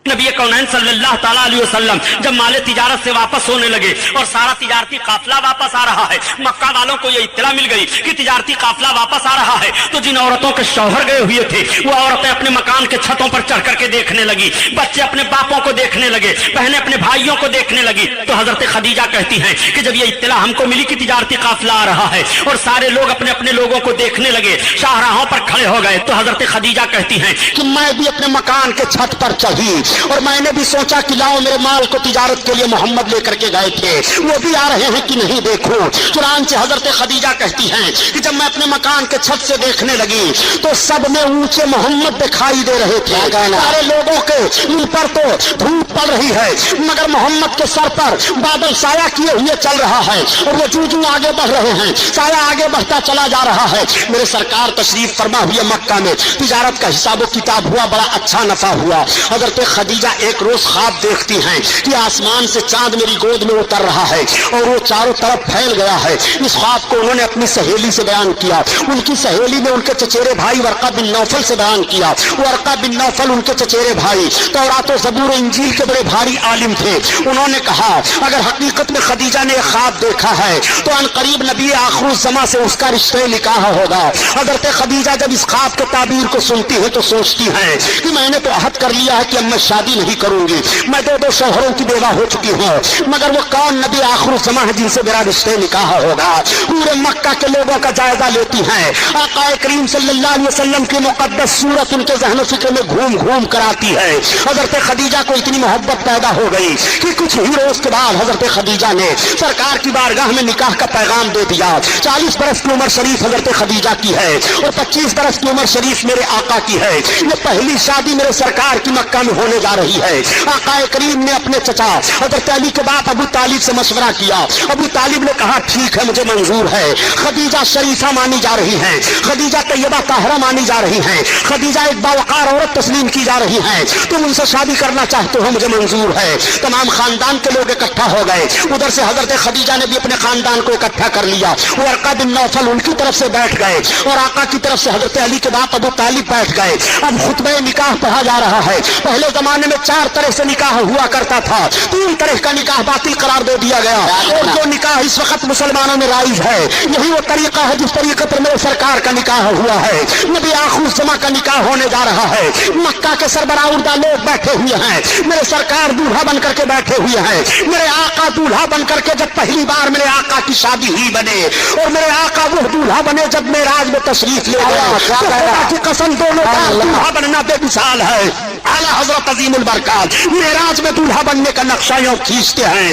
S1: नबी कौनैन सल्लल्लाहु ताला अलैहि वसल्लम जब माले तिजारत से वापस होने लगे और सारा तिजारती काफिला वापस आ रहा है, मक्का वालों को ये इत्तला मिल गई कि तिजारती काफिला वापस आ रहा है, तो जिन औरतों के शौहर गए हुए थे वो औरतें अपने मकान के छतों पर चढ़ करके देखने लगी, बच्चे अपने बापों को देखने लगे, बहनें अपने भाइयों को देखने लगी। तो हजरत खदीजा कहती हैं कि जब ये इत्तला हमको मिली कि तिजारती काफिला आ रहा है और सारे लोग अपने अपने लोगों को देखने लगे, शाहराहों पर खड़े हो गए, तो हजरत खदीजा कहती हैं कि मैं भी अपने मकान के छत पर चढ़ी और मैंने भी सोचा कि लाओ मेरे माल को तिजारत के लिए मोहम्मद लेकर के गए थे, वो भी आ रहे हैं कि नहीं देखूं। चुनांचे हजरत खदीजा कहती हैं कि जब मैं अपने मकान के छत से देखने लगी तो सब में ऊंचे मोहम्मद दिखाई दे रहे थे। सारे लोगों के मुंह पर तो धूप पड़ रही है मगर मोहम्मद के सर पर बादल साया किए हुए चल रहा है और वो जूझू आगे बढ़ रहे हैं, साया आगे बढ़ता चला जा रहा है। मेरे सरकार तशरीफ फरमा हुए मक्का में, तिजारत का हिसाब किताब हुआ, बड़ा अच्छा नफा हुआ। हजरत खदीजा एक रोज ख्वाब देखती हैं कि आसमान से चांद मेरी गोद में उतर रहा है और वो चारों तरफ फैल गया है। इस ख्वाब को उन्होंने अपनी सहेली से बयान किया, उनकी सहेली ने उनके चचेरे भाई वर्का बिन नौफल से बयान किया। वर्का बिन नौफल उनके चचेरे भाई तौरात और ज़बूर और इंजील के बड़े भारी आलिम थे। उन्होंने कहा अगर हकीकत में खदीजा ने ख्वाब देखा है तो अनकरीब नबी आखिरुज़्ज़मा से उसका रिश्ते निकाह होगा। हजरत खदीजा जब इस ख्वाब के ताबीर को सुनती है तो सोचती है कि मैंने तो अहद कर लिया है कि अब मैं शादी नहीं करूंगी, मैं दो शौहरों की बेवा हो चुकी हूँ, मगर वो कौन नबी आखिरुज़्ज़मा है जिनसे मेरा रिश्ते निकाह होगा। पूरे मक्का के लोगों का जायजा लेती हैं, आका करीम सल्लल्लाहु अलैहि वसल्लम की मुकद्दस सूरत उनके ज़हन फिक्र में घूम घूम कर आती है। हजरत खदीजा को इतनी मोहब्बत पैदा हो गई कि कुछ ही रोज के बाद हजरत खदीजा ने सरकार की बारगाह में निकाह का पैगाम दे दिया। 40 बरस की उम्र शरीफ हजरत खदीजा की है और 25 बरस की उम्र शरीफ मेरे आका की है। ये पहली शादी मेरे सरकार की मक्का में होने जा रही है। आका करीम ने अपने चचा हजरत अली के बाप अबू तालिब से मशवरा किया। अबू तालिब ने कहा ठीक है मुझे मंजूर है। खदीजा शरीफा मानी जा रही है, खदीजा तैयबा ताहरा मानी जा रही है, खदीजा एक बावकार औरत तस्लीम की जा रही है, तुम उनसे शादी करना चाहते हो मुझे मंजूर है। तमाम खानदान के लोग इकट्ठा हो गए। उधर से हजरत खदीजा ने भी अपने खानदान को इकट्ठा कर लिया। वर्का बिन नौफल उनकी तरफ से बैठ गए और आका की तरफ से हजरत अली के बाप अबू तालिब बैठ गए। अब खुतबे निकाह पढ़ा जा रहा है। पहले जमाने में 4 तरह से निकाह हुआ करता था, 3 तरह का निकाह बातिल करार दे दिया गया और जो निकाह इस वक्त मुसलमानों में राइज है यही वो तरीका है जिस तरीके पर मेरे सरकार का निकाह हुआ है। नबी आखिरुज़्ज़मा का निकाह होने जा रहा है। मक्का के सरबराह लोग बैठे हुए हैं, मेरे सरकार दूल्हा बन करके बैठे हुए हैं। मेरे आका दूल्हा बन करके जब पहली बार मेरे आका की शादी ही बने और मेरे आका वो दूल्हा बने जब मेराज में तशरीफ ले गया, तो खुदा की कसम दोनों का दूल्हा बनना बेमिसाल है। आला हजरत अजीम उल बरकात मेराज में दूल्हा बनने का नक्शा यूं खींचते हैं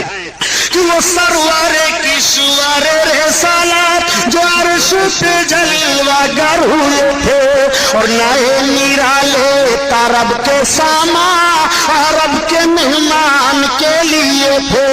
S1: कि वो सरवारे की सुवारे रिसालत जो अर्श पे जलवागर हुए थे और नए निराले तारब के सामा अरब के मेहमान के लिए थे।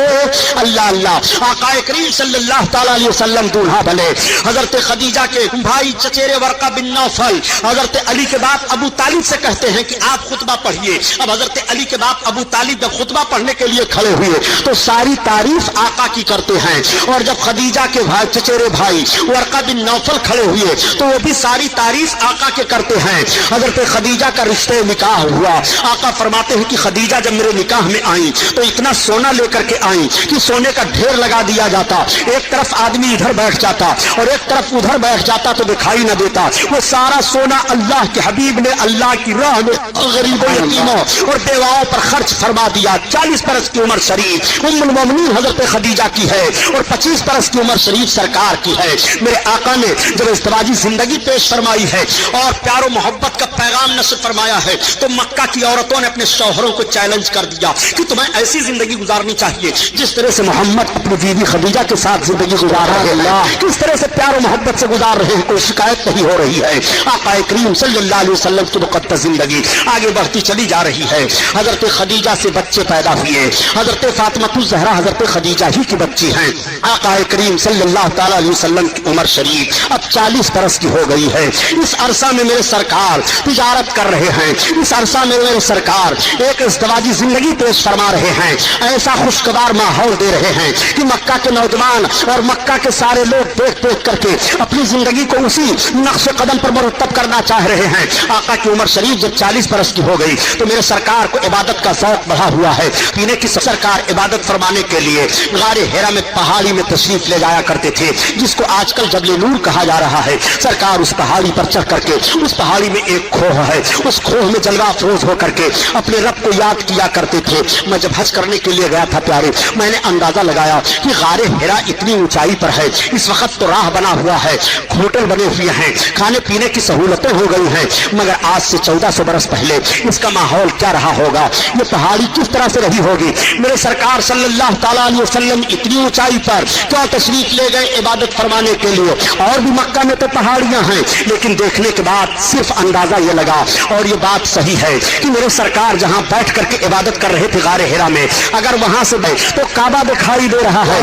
S1: अल्लाह अल्लाह आका करीम सल्लल्लाहु तआला अलैहि वसल्लम दूल्हा बने। हजरत खदीजा के भाई चचेरे वर्का बिन नौफल हजरत अली के बाप अबू तालिब से कहते हैं कि आप खुतबा पढ़िए। अब हजरत अली के बाप अबू तालिब जब खुतबा पढ़ने के लिए खड़े हुए तो सारी तारीफ आका की करते हैं, और जब खदीजा के भाई चचेरे भाई वर्का बिन नौफल खड़े हुए तो वो भी सारी तारीफ आका के करते हैं। हजरत खदीजा का रिश्ते निकाह हुआ। आका फरमाते हैं कि खदीजा जब मेरे निकाह में आई तो इतना सोना लेकर के आई कि सोने का ढेर लगा दिया जाता, एक तरफ आदमी इधर बैठ जाता और एक तरफ उधर बैठ जाता तो दिखाई न देता। वो सारा सोना अल्लाह के हबीब ने अल्लाह की राह में गरीबों यतीमों और बेवाओं पर खर्च फरमा दिया। 40 बरस की उम्र शरीफ उम्मुल मोमिनीन हजरत खदीजा की है और 25 बरस की उम्र शरीफ सरकार की है। मेरे आका ने जब इज़्दिवाजी जिंदगी पेश फरमाई है और प्यारो मोहब्बत का पैगाम नस्र फरमाया है तो मक्का की औरतों ने अपने शौहरों को चैलेंज कर दिया कि तुम्हें ऐसी जिंदगी गुजारनी चाहिए जिस तरह से मोहम्मद अपनी बीवी खदीजा के साथ जिंदगी गुजार रहे हैं, किस तरह से प्यारो मोहब्बत से गुजार रहे हैं, कोई शिकायत नहीं हो रही है। आका करीम सल्लल्लाहु अलैहि वसल्लम की मुक़द्दस जिंदगी आगे बढ़ती चली जा रही है। हजरत खदीजा से बच्चे पैदा हुए। हजरत फातिमा ज़हरा हजरत खदीजा ही की बच्ची हैं। आका करीम सल्लल्लाहु तआला अलैहि वसल्लम की उम्र शरीफ अब 40 बरस की हो गई है। इस अरसा में मेरे सरकार तिजारत कर रहे हैं। इस अरसा में मेरे सरकार एक इज़्दिवाजी जिंदगी पेश फरमा रहे हैं। ऐसा खुशगवार माहौल दे रहे हैं कि मक्का के नौजवान और मक्का के सारे लोग देख देख करके अपनी जिंदगी को उसी नक्शे कदम पर मुरतब करना चाह रहे हैं। आका की उम्र शरीफ जब 40 बरस की हो गई तो मेरे सरकार को इबादत का शौक बढ़ा हुआ है। पीने की सरकार इबादत फरमाने के लिए गारे हेरा में पहाड़ी में तशरीफ ले जाया करते थे, जिसको आजकल जबले नूर कहा जा रहा है। सरकार उस पहाड़ी पर चढ़ करके, उस पहाड़ी में एक खोह है, उस खोह में जलवा अफरोज होकर के अपने रब को याद किया करते थे। मैं जब हज करने के लिए गया था प्यारे, मैंने अंदाजा लगाया कि गारे हेरा इतनी ऊंचाई पर है, इस वक्त तो राह बना हुआ है, होटल बने हुए हैं, खाने पीने की सहूलतें हो गई हैं, मगर आज से 1400 बरस पहले इसका माहौल क्या रहा होगा, ये पहाड़ी किस तरह से रही होगी। मेरे सरकार सल्लल्लाहु तआला अलैहि वसल्लम इतनी ऊंचाई पर क्यों तशरीफ ले गए इबादत फरमाने के लिए। और भी मक्का में तो पहाड़ियां हैं, लेकिन देखने के बाद सिर्फ अंदाजा ये लगा, और ये बात सही है कि मेरे सरकार जहां बैठ करके इबादत कर रहे थे गारे हेरा में, अगर वहां से तो काबा दिखाई दे रहा है,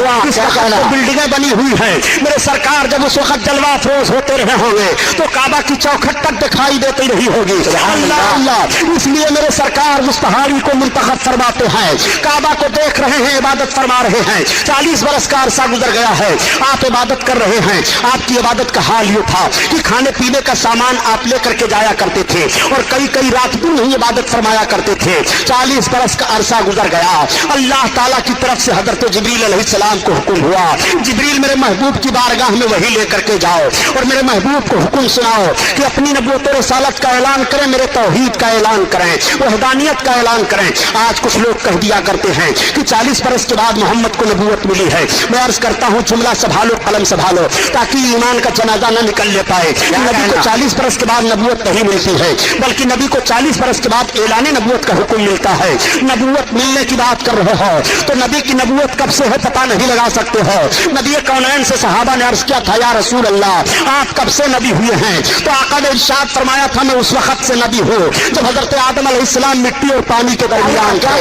S1: बिल्डिंगें बनी हुई है। मेरे सरकार जब उस वक्त जलवा अफरोज होते रहे होंगे तो काबा की चौखट तक दिखाई देती रही होगी। अल्लाह अल्लाह, इसलिए मेरे सरकार उस पहाड़ी को मुंतखब फरमाते हैं, काबा को देख रहे हैं, इबादत फरमा रहे हैं। 40 बरस का अरसा गुजर गया है, आप इबादत कर रहे हैं। आपकी इबादत का हाल ये था कि खाने पीने का सामान आप लेकर के जाया करते थे और कई कई रात दिन ही इबादत फरमाया करते थे। 40 बरस का अरसा गुजर गया। अल्लाह ताला की तरफ से हजरत जिब्रील अलैहिस्सलाम को हुक्म हुआ, जिब्रील मेरे महबूब की बारगाह में वही लेकर के जाओ और मेरे महबूब को हुक्म सुनाओ कि अपनी नबूवत और रिसालत का ऐलान करें, मेरे तौहीद का ऐलान करें, वहदानियत का ऐलान करें। आज कुछ लोग कह दिया करते हैं कि 40 बरस के बाद मोहम्मद को नबूवत मिली है। मैं अर्ज करता हूँ, जुमला संभालो, कलम संभालो, ताकि ईमान का जनाजा न निकल ले पाए। नबी को 40 बरस के बाद नबूवत नहीं मिलती है, बल्कि नबी को 40 बरस के बाद ऐलान नबूवत का हुक्म मिलता है। नबूवत मिलने की बात कर रहे हो तो नबी की नबूवत कब से है पता नहीं लगा सकते हो। नबी कौनैन से सहाबा ने अर्ज किया था, या रसूल अल्लाह आप कब से नबी हुए हैं? तो आका ने इरशाद फरमाया था, मैं उस वक्त से नबी हूँ जब हजरत आदम अलैहिस्सलाम मिट्टी और पानी के दरमियान थे।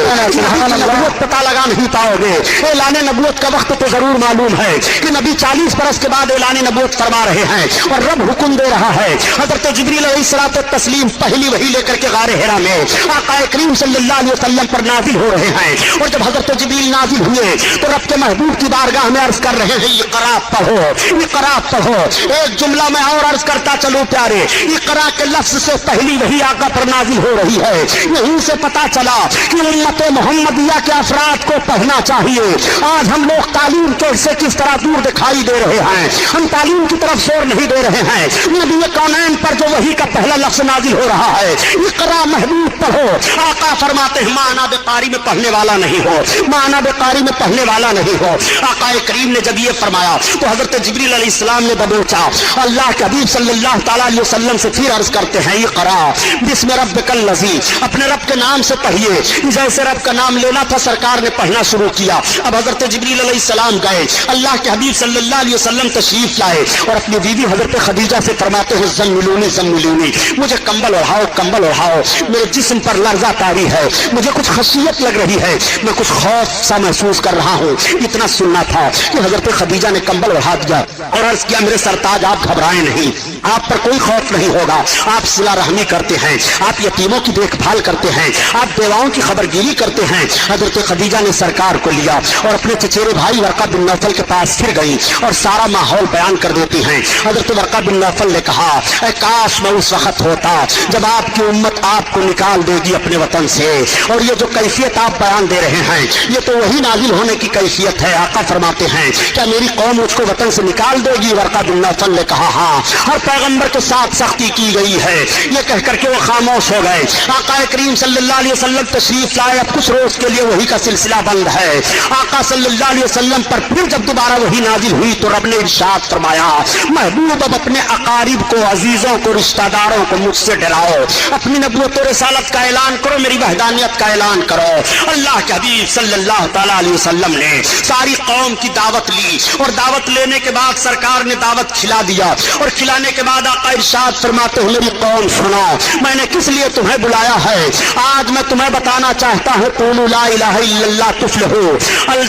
S1: नबूवत पता लगा नहीं पाओगे, ऐलान नबूवत का वक्त तो जरूर मालूम है कि नबी 40 बरस के बाद ऐलान नबूवत फरमा रहे हैं और रब हुक्म दे रहा है। हजरत जिब्रील अलैहिस्सलातु तस्लीम पहली वही लेकर के गारे हिरा में आका करीम सल्लल्लाहु अलैहि वसल्लम पर नाजिल हो रहे हैं। और जब हजरत जिब्रील नाजिल हुए तो रब के महबूब की बारगाह में अर्ज कर रहे हैं, इक़रा पढ़ो, इक़रा पढ़ो। एक जुमला में और अर्ज करता चलो प्यारे, इक़रा के लफ्ज से पहली वही आका पर नाजिल हो रही है। यहीं से पता चला कि उम्मत मोहम्मदिया के अफराद को पढ़ना चाहिए। आज हम लोग तालीम के से किस तरह दूर दिखाई दे रहे हैं, हम तालीम की तरफ जोर नहीं दे रहे हैं। नबी कौनैन पर जो वही का पहला लफ्ज नाजिल हो रहा है, इक़रा महबूब पढ़ो। आका आका फरमाते हैं माना बेकारी में पढ़ने वाला नहीं हो, माना बेकारी में पढ़ने वाला नहीं हो। आका करीम ने जब ये फरमाया तो हजरत जिब्रील अलैहिस्सलाम ने दबोचा। अल्लाह के हबीब सल्लल्लाहु तआला अलैहि वसल्लम से फिर अर्ज करते हैं इक़रा बिस्मि रब्बिकल लज़ी, अपने रब के नाम से पढ़िए। जैसे रब का नाम लेना था सरकार ने पढ़ना शुरू किया। अब हजरत जिब्रील अलैहिस्सलाम गए, अल्लाह के हबीब सल्लल्लाहु अलैहि वसल्लम तशरीफ लाए और अपनी बीवी हजरत खदीजा से फरमाते हैं ज़म्मिलूनी ज़म्मिलूनी, मुझे कंबल ओढ़ाओ कंबल ओढ़ाओ, मेरे जिस्म पर लर्जा तारी है, मुझे कुछ खशियत लग रही है, मैं कुछ खौफ सा महसूस कर रहा हूँ। इतना सुनना था कि हजरत खदीजा ने कंबल उठा दिया और अर्ज किया मेरे सरताज आप घबराएं नहीं, आप पर कोई खौफ नहीं होगा, आप सिला रहमी करते हैं, आप यतीमों की देखभाल करते हैं, आप बेवाओं की खबरगिरी करते हैं। हजरत खदीजा ने सरकार को लिया और अपने चचेरे भाई वर्का बिन नौफल के पास फिर गई और सारा माहौल बयान कर देती हैं। हजरत वर्का बिन नौफल ने कहा ऐ काश मैं उस वक्त होता जब आपकी उम्मत आपको निकाल देगी अपने वतन से, और ये जो कैफियत आप बयान दे रहे हैं ये तो वही नाजिल होने की कैफियत है। आका फरमाते हैं क्या मेरी कौम मुझको वतन से निकाल देगी? वर्का बिन नौफल ने कहा हाँ, हर पैगंबर के साथ सख्ती की गई है। ये कह करके वो खामोश हो गए। आका करीम सल्लल्लाहु अलैहि वसल्लम तशरीफ लाए। अब कुछ रोज के लिए वही का सिलसिला बंद है। आका सल्लल्लाहु अलैहि वसल्लम पर फिर जब दोबारा वही नाजिल हुई तो रब ने इरशाद फरमाया महबूब अब अपने अकारिब को, अजीजों को, रिश्तेदारों को मुझसे डराओ, अपनी नबूवत और रिसालत का ऐलान करो, मेरी वहदानियत का ऐलान करो। अल्लाह के हबीब सल्लल्लाहु तआला अलैहि वसल्लम ने सारी कौम की दावत ली और दावत लेने के बाद सरकार ने दावत खिला दिया और खिलाने के बाद आका इरशाद फरमाते हो मेरी कौम सुनो, मैंने किस लिए तुम्हें बुलाया है। आज मैं तुम्हें बताना चाहता हूँ क़ूलू ला इलाहा इल्लल्लाह तुफ्लिहू,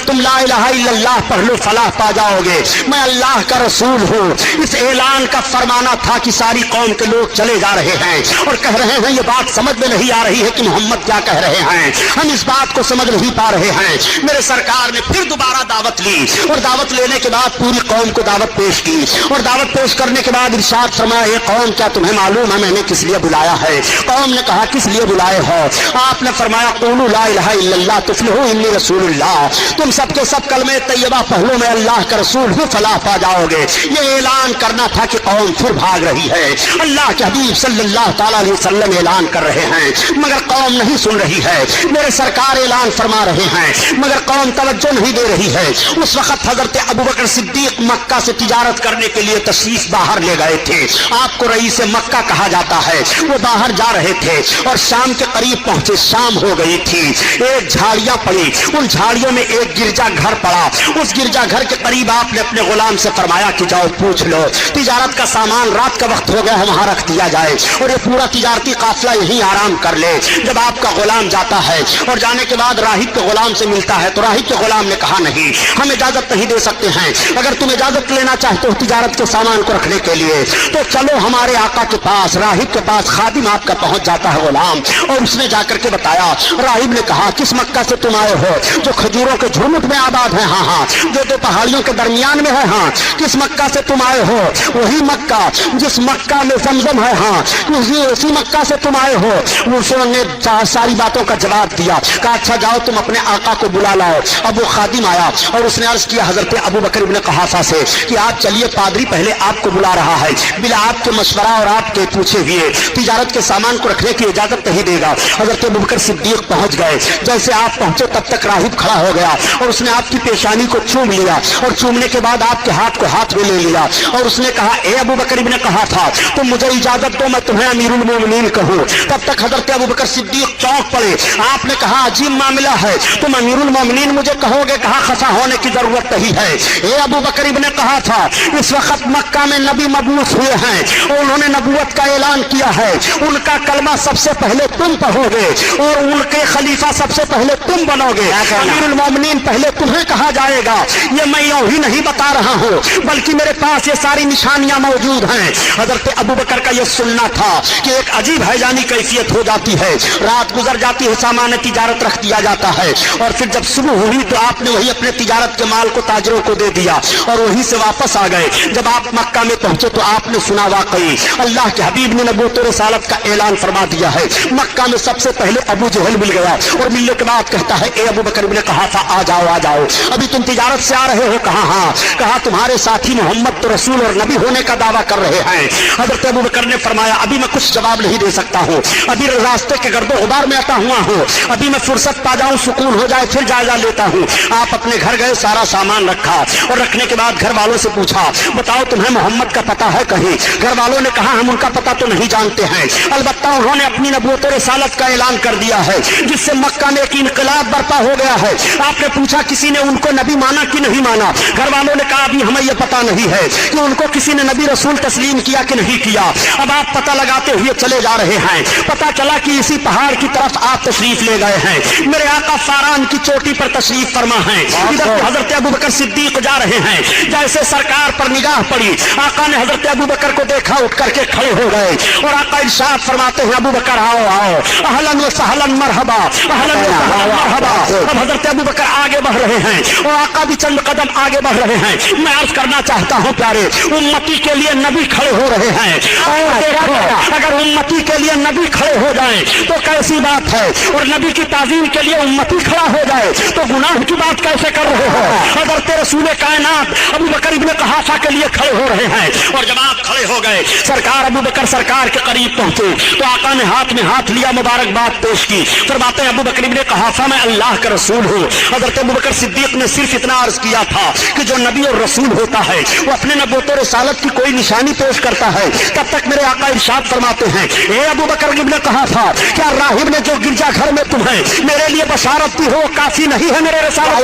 S1: तुम ला इलाहा इल्लल्लाह पढ़ लो फलाह पा जाओगे। मैं अल्लाह का रसूल हूँ। इस ऐलान का फरमाना था कि सारी कौम के लोग चले जा रहे हैं और कह रहे हैं ये बात समझ में नहीं आ रही है कि मोहम्मद क्या कह रहे हैं, हम इस बात को समझ नहीं पा रहे हैं। मेरे सरकार ने फिर दोबारा दावत ली और दावत लेने के बाद पूरी कौम को दावत पेश की और दावत पेश करने के बाद इरशाद फरमाया ये कौम क्या तुम्हें मालूम है मैंने किस लिए बुलाया है? कौम ने कहा किस लिए बुलाए हो? आपने फरमाया क़ूलू ला इलाहा इल्लल्लाह तुफ्लिहू इन्नी रसूलुल्लाह, तुम सबके सब कलमे तैयबा पढ़ लो मैं अल्लाह का रसूल हूँ फलाह पा जाओगे। ये ऐलान करना था कि कौम फिर भाग रही है। अल्लाह के हबीब सल्लल्लाहु तआला अलैहि वसल्लम ऐलान कर रहे हैं मगर कौम नहीं सुन रही है। मेरे सरकार ऐलान फरमा रहे हैं मगर कौम तवज्जो नहीं दे रही है। उस वक्त हजरत अबू बकर सिद्दीक मक्का से तिजारत करने के लिए तशरीफ बाहर ले गए थे। आपको रईस मक्का कहा जाता है। वो बाहर जा रहे थे और शाम के करीब पहुंचे। शाम हो गई थी, एक झाड़ियां पड़ी, उन झाड़ियों में एक गिरजा घर पड़ा। उस गिरजा घर के करीब आपने अपने गुलाम से फरमाया कि जाओ पूछ लो तिजारत का सामान रात का वक्त हो गया है वहां रख दिया जाए और ये पूरा तिजारती काफिला यहीं आराम कर ले। जब आपका गुलाम जाता है और जाने के बाद राहिब के गुलाम से मिलता है तो राहिब के गुलाम ने कहा नहीं हम इजाजत नहीं दे सकते हैं, अगर तुम इजाजत लेना चाहते हो तिजारत के सामान को रखने के लिए तो चलो हमारे आका के पास। राहिब के पास खादिम आपका पहुंच जाता है गुलाम और उसने जाकर के बताया। राहिब ने कहा किस मक्का से तुम आए हो? जो खजूरों के झुरमुट में आबाद है, हाँ हाँ, जो दो पहाड़ियों के दरमियान में है, हाँ। किस मक्का से तुम आए हो? वही मक्का जिस मक्का में जमजम है, हाँ, उसी मक्का से तुम आए हो। उसने सारी बातों का जवाब दिया। कहा अच्छा जाओ तुम अपने आका को बुला लाओ। अब वो खादिम आया और उसने अर्ज किया हजरत अबू बकर इब्न क़हाफ़ा से कि आप चलिए पादरी पहले आपको बुला रहा है, बिना आपके मशवरा और आपके पूछे हुए तिजारत के सामान को रखने की इजाजत नहीं देगा। हजरत अबू बकर सिद्दीक पहुंच गए। जैसे आप पहुंचे तब तक राहिब खड़ा हो गया और उसने आपकी पेशानी को चूम लिया और चूमने के बाद आपके हाथ को हाथ में ले लिया और उसने कहा ए अबू बकर इब्न क़हाफ़ा तुम मुझे इजाजत दो मैं तुम्हें अमीरुल मोमिनीन कहूं। तब तक हजरत अबू बकर सिद्दीक चौंक पड़े। आपने कहा अजीब मामला है, तुम अमीरुल मोमिनीन मुझे कहोगे? कहा खफा होने की जरूरत नहीं है। ए अबू बकर इब्न क़हाफ़ा इस वक्त मक्का में नबी मबूस हुए हैं और उन्होंने नबूवत का ऐलान किया है। उनका कलमा सबसे पहले तुम पढ़ोगे और उनके खलीफा सबसे पहले तुम बनोगे। अमीरुल मोमिनीन पहले तुम्हें कहा जाएगा। ये मैं यूं ही नहीं बता रहा हूँ बल्कि मेरे पास ये सारी निशानियां मौजूद हैं। हजरत अबू बकर का यह सुनना था कि एक अजीब हैजानी कैफियत हो जाती है। रात गुजर जाती है, सामान तिजारत रख दिया जाता है और फिर जब सुबह हुई तो आपने वही अपने तिजारत के माल को ताजरों को दे दिया और वहीं से वापस आ गए। जब आप मक्का में पहुंचे तो आपने सुना वाकई अल्लाह के हबीब ने नबूवत और रिसालत का ऐलान फरमा दिया है। मक्का में सबसे पहले अबू जहल मिल गया और मिलने के बाद कहता है ए अबू बकर इब्न क़हाफ़ा आ जाओ आ जाओ, अभी तुम तिजारत से आ रहे हो? कहा हाँ। कहा तुम्हारे साथी मोहम्मद तो रसूल और नबी होने का दावा कर रहे हैं। हजरत अबू बकर ने फरमाया अभी मैं कुछ जवाब नहीं दे सकता हूँ, अभी रास्ते के गर्दो गुबार में अटा हुआ हूँ, अभी मैं फुर्सत पा जाऊं, सुकून हो जाए, फिर जायजा लेता हूँ। आप अपने घर गए, सारा सामान रखा और रखने के बाद घर वालों से पूछा, बताओ तुम्हें मोहम्मद का पता है कहीं? घर वालों ने कहा हम उनका पता तो नहीं जानते हैं, अलबत्ता उन्होंने अपनी नबूवत और रिसालत का ऐलान कर दिया है, जिससे मक्का में एक इनकलाब बर्पा हो गया है। आपने पूछा किसी ने उनको नबी माना कि नहीं माना? घर वालों ने कहा अभी हमें यह पता नहीं है कि उनको किसी ने नबी रसूल तस्लीम किया कि नहीं किया। अब आप पता लगाते हुए चले जा रहे हैं। पता चला कि इसी पहाड़ की तरफ आप तशरीफ ले गए हैं। मेरे आका फारान की चोटी पर तशरीफ फरमा है। इधर हजरत अबू बकर सिद्दीक जा रहे हैं। जैसे सरकार पर निगाह पड़ी, आका ने हजरत अबू बकर को देखा, उठ करके खड़े हो गए और आका इरशाद फरमाते हैं, अबू बकर आओ आओ, अहलन व सहलन मरहबा, अहलन व सहलन मरहबा। अब हजरत अबू बकर आगे बढ़ रहे हैं और आका भी चंद कदम आगे बढ़ रहे हैं। मैं अर्ज करना चाहता हूं प्यारे, उम्मती के लिए नबी खड़े हो रहे हैं। और देखो, अगर उम्मती के लिए नबी खड़े हो जाए तो कैसी बात है, और नबी की ताजीम के लिए उम्मती खड़ा हो जाए तो गुनाह की बात कैसे कर रहे हो? हजरत रसूल कायनात अबू बकर इब्ने कहाफा के लिए खड़े हो रहे हैं। और जब आप खड़े हो गए, सरकार अबू बकर सरकार के करीब पहुंचे तो आका ने हाथ में हाथ लिया, मुबारकबाद पेश की। फिर बातें अबू बकर इब्ने कहाफा, मैं अल्लाह का रसूल हूँ। हजरत अबू बकर सिद्दीक ने सिर्फ इतना अर्ज किया था कि जो नबी और रसूल होता है वो अपने नबूवत और रिसालत की कोई निशानी पेश करता है। तब तक मेरे आका इरशाद फरमाते हैं, ए अबू बकर इब्ने कहाफा, क्या राहिब ने जो गिरजा घर में तुम्हें मेरे लिए बशारत दी हो काफी नहीं है मेरे रिसालत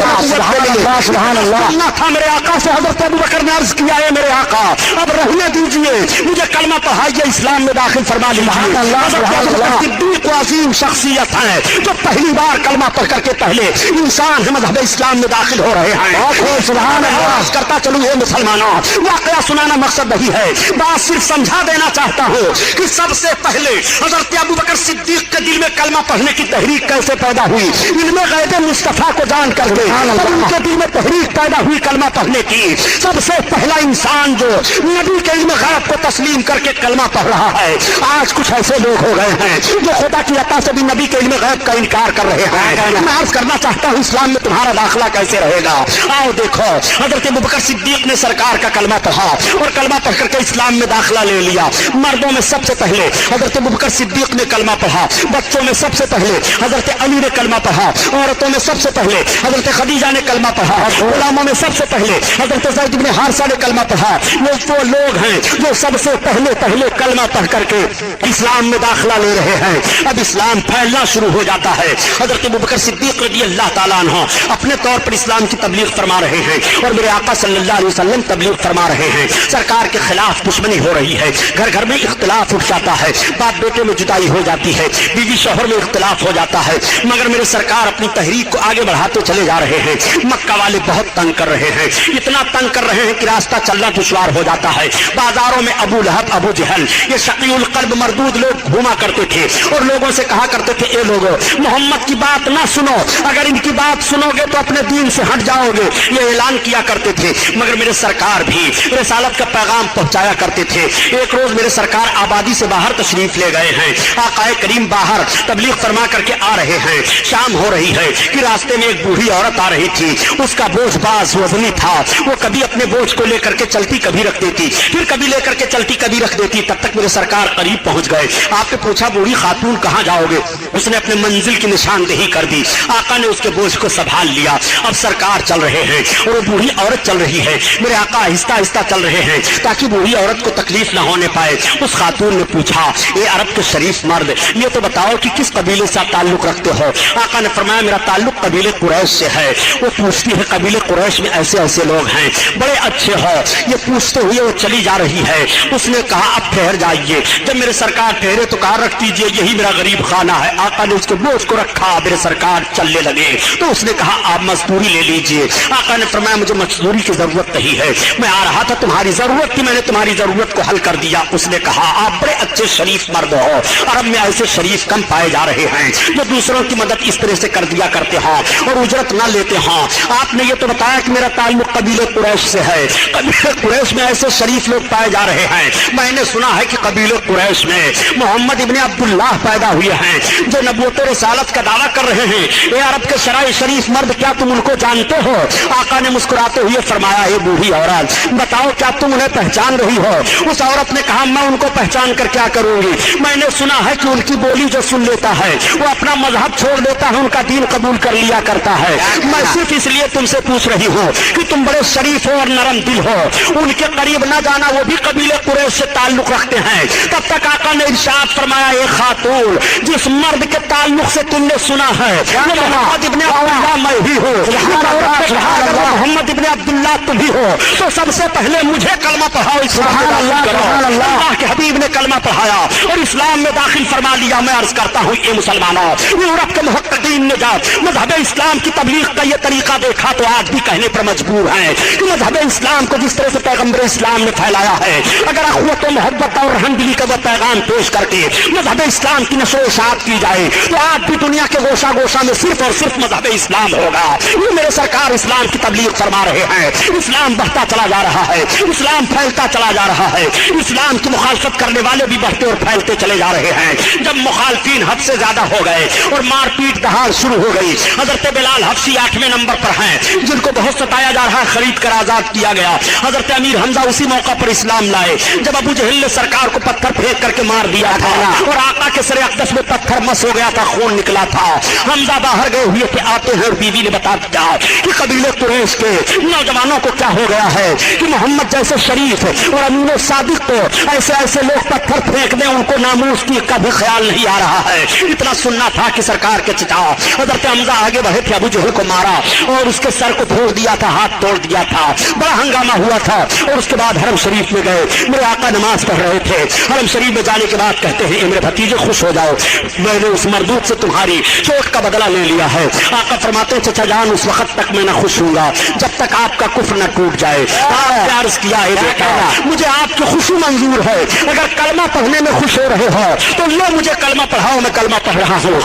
S1: था? मेरे आका से हजरत अबू बकर ने अर्ज किया है, मेरे आका अब रहने दीजिए, मुझे कलमा पढ़ाइए, इस्लाम में दाखिल फरमा लीजिए। सिद्दीक अजीम शख्सियत है जो पहली बार कलमा पढ़ करके पहले इंसान है मज़हब इस्लाम में दाखिल हो रहे हैं। सुभान अल्लाह करता चलूं हे मुसलमानों, वाकया सुनाना मकसद नहीं है, बात सिर्फ समझा देना चाहता हूँ कि सबसे पहले हजरत अबू बकर सिद्दीक के दिल में कलमा पढ़ने की तहरीक कैसे पैदा हुई। इल्मे गैब मुस्तफा को जान करके उनके दिल में तहरीक पैदा हुई कलमा पढ़ने की। सबसे पहला इंसान जो नबी के इल्मे गैब को तस्लीम करके कलमा पढ़ रहा है। आज कुछ ऐसे लोग हो गए हैं जो खुदा की अता से भी नबी के इल्मे गैब का इनकार कर रहे हैं। मैं अर्ज करना चाहता हूँ इस्लाम में तुम्हारा दाखिला कैसे रहेगा। आओ देखो, हजरत अबू बकर सिद्दीक ने सरकार का कलमा पढ़ा और कलमा पढ़ करके इस्लाम में दाखिला ले लिया। मर्दों में सबसे पहले हजरत अबू बकर सिद्दीक ने कलमा पढ़ा, बच्चों में सबसे पहले हजरत अली ने कलमा पढ़ा, औरतों में सबसे पहले हजरत खदीजा ने कलमा पढ़ा, गुलामों में सबसे पहले हजरत ज़ैद इब्ने हारिसा ने कलमा पढ़ा। ये वो लोग हैं जो सबसे पहले कलमा पढ़ करके इस्लाम में दाखिला ले रहे हैं। अब इस्लाम फैलना शुरू हो जाता है। हजरत अबू बकर सिद्दीक रज़ियल्लाहु ताला अन्हु अपने तौर पर इस्लाम की तबलीग फरमा रहे हैं और मेरे आका सल्लल्लाहु अलैहि वसल्लम तबलीग फरमा रहे हैं। सरकार के खिलाफ दुश्मनी हो रही है, घर घर में इख्तिलाफ उठ जाता है, बाप बेटे में जुदाई हो जाती है, बीवी शौहर में इख्तिलाफ हो जाता है, मगर मेरे सरकार अपनी तहरीक को आगे बढ़ाते चले जा रहे हैं। मक्का वाले बहुत तंग कर रहे हैं, इतना तंग कर रहे हैं कि रास्ता चलना दुश्वार हो जाता है। बाजारों में अबू लहब, अबू जहल, ये शकीउल कल्ब मरदूद लोग घूमा करते थे और लोगों से कहा करते थे, ए लोगों, मोहम्मद की बात ना सुनो, अगर इनकी बात सुनोगे तो अपने दीन से हट जाओगे, ये ऐलान किया करते थे। मगर मेरे सरकार भी रिसालत का पैगाम पहुंचाया करते थे। एक रोज मेरे सरकार आबादी से बाहर तशरीफ ले गए हैं। आकाए करीम बाहर तबलीग फरमा करके आ रहे हैं। शाम हो रही है कि रास्ते में एक बूढ़ी औरत आ रही थी। उसका बोझ बाज वजनी था, वो कभी अपने बोझ को लेकर के चलती, कभी रख देती, फिर कभी लेकर के चलती, कभी रख देती। तब तक मेरे सरकार करीब पहुंच गए। आपने पूछा, बूढ़ी खातून कहाँ जाओगे? उसने अपने मंजिल की निशानदेही कर दी। आका ने उसके बोझ को संभाल लिया। अब सरकार चल रहे हैं और वो बूढ़ी औरत चल रही है। मेरे आका आहिस्ता आहिस्ता चल रहे हैं ताकि बूढ़ी औरत को तकलीफ न होने पाए। उस खातून ने पूछा, ये अरब के शरीफ मर्द, ये तो बताओ कि किस कबीले से आप ताल्लुक रखते हो? आका ने फरमाया, मेरा ताल्लुक कबीले कुरैश से है। वो पूछती है, कबीले कुरैश में ऐसे ऐसे लोग हैं, बड़े अच्छे हो। ये पूछते हुए वो चली जा रही है। उसने कहा, अब ठहर जाइए। जब मेरे सरकार ठहरे तो कहा, रख दीजिए, यही मेरा गरीब खाना है। आका ने उसके बोझ को रखा, मेरे सरकार चलने लगे तो उसने कहा, आप मजदूरी ले लीजिए। आका ने फरमाया, मुझे मजदूरी की जरूरत नहीं है, मैं आ रहा था, तुम्हारी जरूरत थी, मैंने तुम्हारी जरूरत को हल कर दिया। उसने कहा, आप बड़े अच्छे शरीफ मर्द हो, अरब में ऐसे शरीफ कम पाए जा रहे हैं जो दूसरों की मदद इस तरह से कर दिया करते हो और उजरत ना लेते हो। आपने ये तो बताया कि मेरा ताल्लुक कबीले कुरैश से है, कबीले कुरैश में ऐसे शरीफ लोग पाए जा रहे हैं। मैंने सुना है कि कबीले कुरैश में मोहम्मद इब्ने अब्दुल्लाह पैदा हुए हैं जो नबूवत रिसालत का दावा कर रहे हैं, ये अरब के शराय शरीफ मर्द, क्या तुम उनको जानते हो? आका ने मुस्कुराते हुए फरमाया, ये बूढ़ी औरत, बताओ क्या तुम उन्हें पहचान रही हो? उस औरत ने कहा, मैं उनको पहचान कर क्या करूंगी, मैंने सुना है कि उनकी बोली जो सुन लेता है वो अपना मजहब छोड़ देता है, उनका दीन कबूल कर लिया करता है। मैं सिर्फ इसलिए तुमसे पूछ रही हूँ कि तुम बड़े शरीफ हो और नरम दिल हो, उनके करीब ना जाना, वो भी कबीले कुरैश से ताल्लुक रखते हैं। तब तक आका ने इरशाद फरमाया, एक खातून, जिस मर्द के ताल्लुक से तुमने सुना है वो मोहम्मद इब्ने अब्दुल्लाह मैं ही हूँ, मोहम्मद इब्ने अब्दुल्लाह तुम ही हो, तो सबसे पहले मुझे कलमा पढ़ाओ, अल्लाह के हबीब ने कलमा पढ़ाया और इस्लाम में दाखिल फरमा लिया। मैं अर्ज करता हूँ, ये मुसलमानों, यूरोप के मुहक्किकीन ने जब मजहब इस्लाम की तबलीग का ये तरीका देखा तो आज भी कहने पर मजबूर हैं कि मजहब इस्लाम को जिस तरह से पैगम्बर इस्लाम ने फैलाया है, अगर अखवत मोहब्बत और रहमदिली का वो पैगाम पेश करके मजहब इस्लाम की नशो इशाअत की जाए तो आज भी दुनिया के गोशा गोशा में सिर्फ और सिर्फ मजहब इस्लाम होगा। ये मेरे सरकार इस्लाम की तबलीग फरमा रहे हैं, इस्लाम बढ़ता चला जा रहा है, इस्लाम फैलता चला जा रहा है, इस्लाम की मुखालफत करने वाले भी बढ़ते और फैलते चले जा रहे हैं। जब मुखालफीन हद से ज्यादा हो गए और मारपीट दहाड़ शुरू हो गई, हजरत बिलाल हफ्सी 8वें नंबर पर हैं, जिनको बहुत सताया जा रहा है, खरीद कर आजाद किया गया। हजरत अमीर हमजा उसी मौका पर इस्लाम लाए जब अबू जहल ने सरकार को पत्थर फेंक करके मार दिया था और आका के सरे अक़दस में पत्थर मस हो गया था, खून निकला था। हमजा बाहर गए हुए थे, आते हैं और बीवी ने बता दिया कि कबीले कुरैश के नौजवानों को क्या हो गया है कि मोहम्मद जैसे शरीफ और अमीन सादिक को ऐसे ऐसे लोग पत्थर फेंक दें, उनको नामूस की का भी ख्याल नहीं आ रहा है। इतना सुनना था कि सरकार के चचा हजरत हमजा आगे बढ़े थे, अबू जहल को मारा और उसके सर को तोड़ दिया था, हाथ तोड़ दिया था, बड़ा हंगामा हुआ था। और उसके बाद हरम शरीफ में गए, मेरे आका नमाज पढ़ रहे थे, हरम शरीफ में जाने के बाद कहते हैं, मेरे भतीजे खुश हो जाओ, मैंने उस मरदूत से तुम्हारी चोट का बदला ले लिया है। आका फरमाते हैं, चचा जान उस वक्त तक मैं न खुश हूंगा जब तक आपका कुफ्र न टूट जाए। आपने अर्ज किया है, बेटा मुझे आपकी खुशी मंजूर है, अगर कलमा पढ़ने में खुश हो रहे हो तो लो मुझे कलमा पढ़ाओ, मैं कलमा पढ़ रहा हूँ।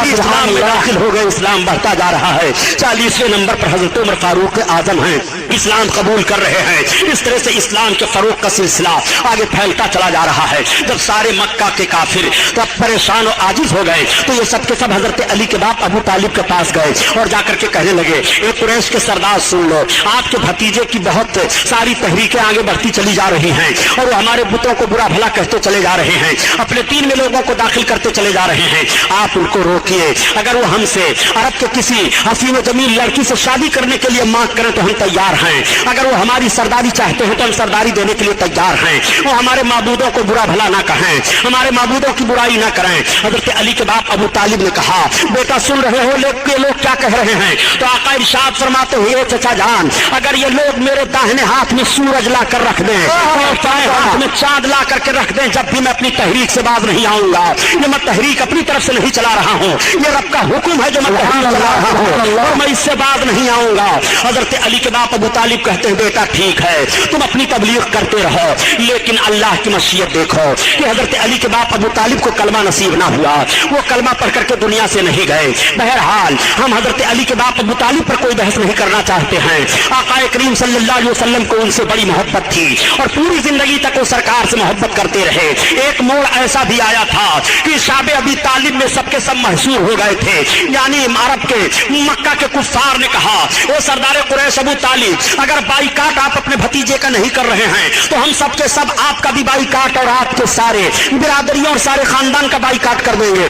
S1: इस्लाम में दाखिल हो गए, इस्लाम बढ़ता जा रहा है। 40वें नंबर पर हजरत उमर फारूक आजम हैं, इस्लाम कबूल कर रहे हैं। इस तरह से इस्लाम के फरोग का सिलसिला आगे फैलता चला जा रहा है। जब सारे मक्का के काफिर तब परेशान और आजिज हो गए तो ये सब के सब हजरत अली के बाप अबू तालिब के पास गए और जाकर के कहने लगे, ए कुरैश के सरदार सुन लो, आपके भतीजे की बहुत सारी तहरीकें आगे बढ़ती चली जा रही हैं और वो हमारे बुतों को बुरा भला कहते चले जा रहे हैं, अपने दीन में लोगों को दाखिल करते चले जा रहे हैं, आप उनको रोकिए। अगर वो हमसे अरब के किसी हसीन जमील लड़की से शादी करने के लिए मांग करें तो हम तैयार हैं, अगर वो हमारी सरदारी चाहते हैं तो हम सरदारी देने के लिए तैयार हैं। वो हमारे माबूदों को बुरा भला ना कहें, हमारे माबूदों की बुराई ना करें। हजरत अली के बाप अबू तालिब ने कहा, बेटा सुन रहे हो लोग क्या कह रहे हैं? तो आका इरशाद फरमाते हुए, चचा जान अगर ये लोग मेरे दाहिने हाथ में सूरज ला कर रख दें और बाएं हाथ में चांद ला करके रख दें, जब भी मैं अपनी तहरीक से बाज नहीं आऊंगा। ये मैं तहरीक अपनी तरफ से नहीं चला रहा हूँ, ये रब का हुक्म है जो मैं तहरीक चला रहा हूँ और मैं इससे बाज नहीं आऊंगा। हजरत अली के बाप अबू तालिब कहते हैं, बेटा ठीक है तुम अपनी तबलीग करते रहो, लेकिन अल्लाह की मशीयत देखो कि हजरत अली के बाप अबू तालिब को कलमा नसीब ना हुआ, वो कलमा पढ़ करके दुनिया से नहीं गए। बहरहाल हम हजरत अली के बाप अबू तालिब पर कोई बहस नहीं करना चाहते हैं। आका करीम सल्लल्लाहु अलैहि वसल्लम को उनसे बड़ी मोहब्बत थी और पूरी जिंदगी तक वो सरकार से मोहब्बत करते रहे। एक मोड़ ऐसा भी आया था कि शाबे अबी तालिब में सबके सब महसूर हो गए थे, यानी अरब के मक्का के कुफ्फार ने कहा, ओ सरदार कुरैश अबू तालिब, अगर बाईकाट आप अपने भतीजे का नहीं कर रहे हैं तो हम सबके सब आपका भी बाईकाट और आपके सारे बिरादरियों और सारे खानदान का बाईकाट कर देंगे।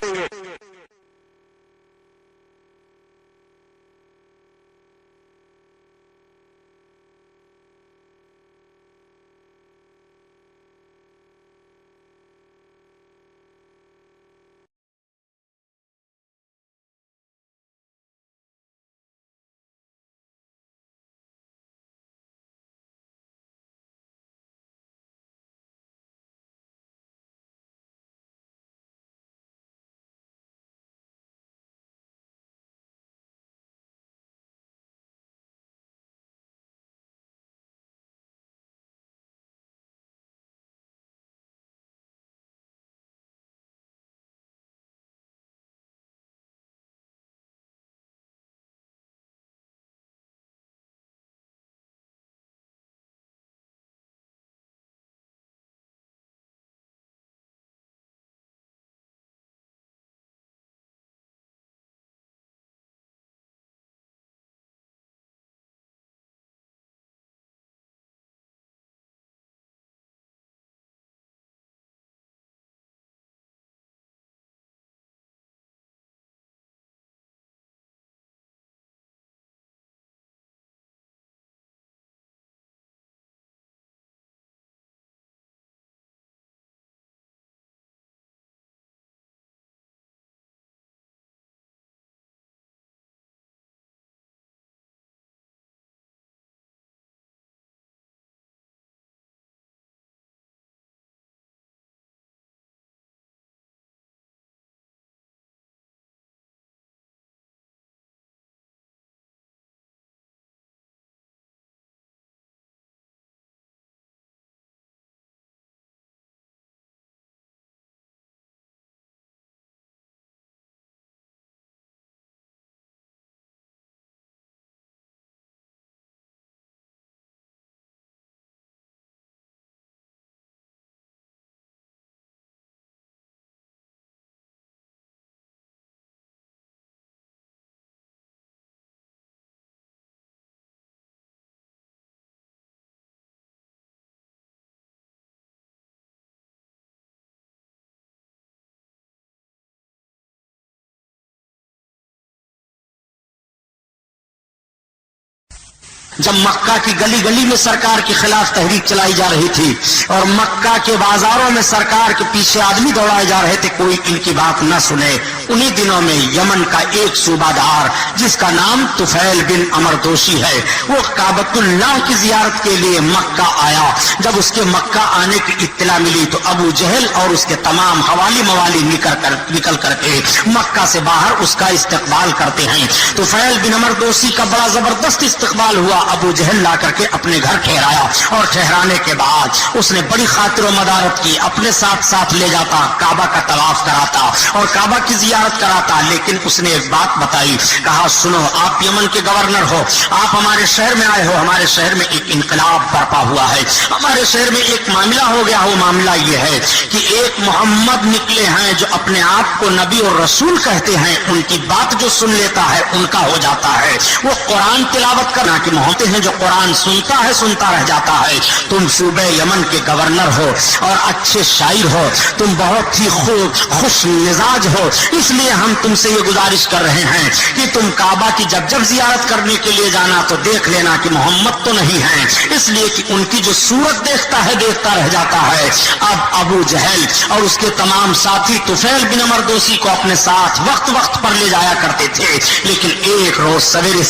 S1: جب مکہ کی گلی گلی میں سرکار کے خلاف تحریک چلائی جا رہی تھی اور مکہ کے بازاروں میں سرکار کے پیچھے آدمی دوڑائے جا رہے تھے، کوئی ان کی بات نہ سنے، انہی دنوں میں یمن کا ایک صوبہ دار جس کا نام طفیل بن عمر دوشی ہے، وہ کعبۃ اللہ کی زیارت کے لیے مکہ آیا۔ جب اس کے مکہ آنے کی اطلاع ملی تو ابو جہل اور اس کے تمام حوالی موالی نکل کر کے مکہ سے باہر اس کا استقبال کرتے ہیں۔ طفیل بن عمر دوشی کا بڑا زبردست استقبال ہوا۔ ابو جہل لا کر کے اپنے گھر ٹھہرایا اور ٹھہرانے کے بعد اس نے بڑی خاطر و مدارت کی، اپنے ساتھ لے جاتا، کعبہ کا طواف کراتا اور کعبہ کی زیارت کراتا، لیکن اس نے ایک بات بتائی، کہا سنو آپ یمن کے گورنر ہو، آپ ہمارے شہر میں آئے ہو، ہمارے شہر میں ایک انقلاب برپا ہوا ہے، ہمارے شہر میں ایک معاملہ ہو گیا ہو، معاملہ یہ ہے کہ ایک محمد نکلے ہیں جو اپنے آپ کو نبی اور رسول کہتے ہیں، ان کی بات جو سن لیتا ہے ان کا ہو جاتا ہے، وہ قرآن تلاوت کرنا کہ محمد ہیں جو قرآن سنتا ہے سنتا رہ جاتا ہے۔ تم صوبہ یمن کے گورنر ہو اور اچھے شاعر ہو، تم بہت ہی خوش مزاج ہو، اس لیے ہم تم سے یہ گزارش کر رہے ہیں کہ تم کعبہ کی جب زیارت کرنے کے لیے جانا تو دیکھ لینا کہ محمد تو نہیں ہیں، اس لیے کہ ان کی جو صورت دیکھتا ہے دیکھتا رہ جاتا ہے۔ اب ابو جہل اور اس کے تمام ساتھی طفیل بن عمر دوشی کو اپنے ساتھ وقت پر لے جایا کرتے تھے، لیکن ایک روز سویرے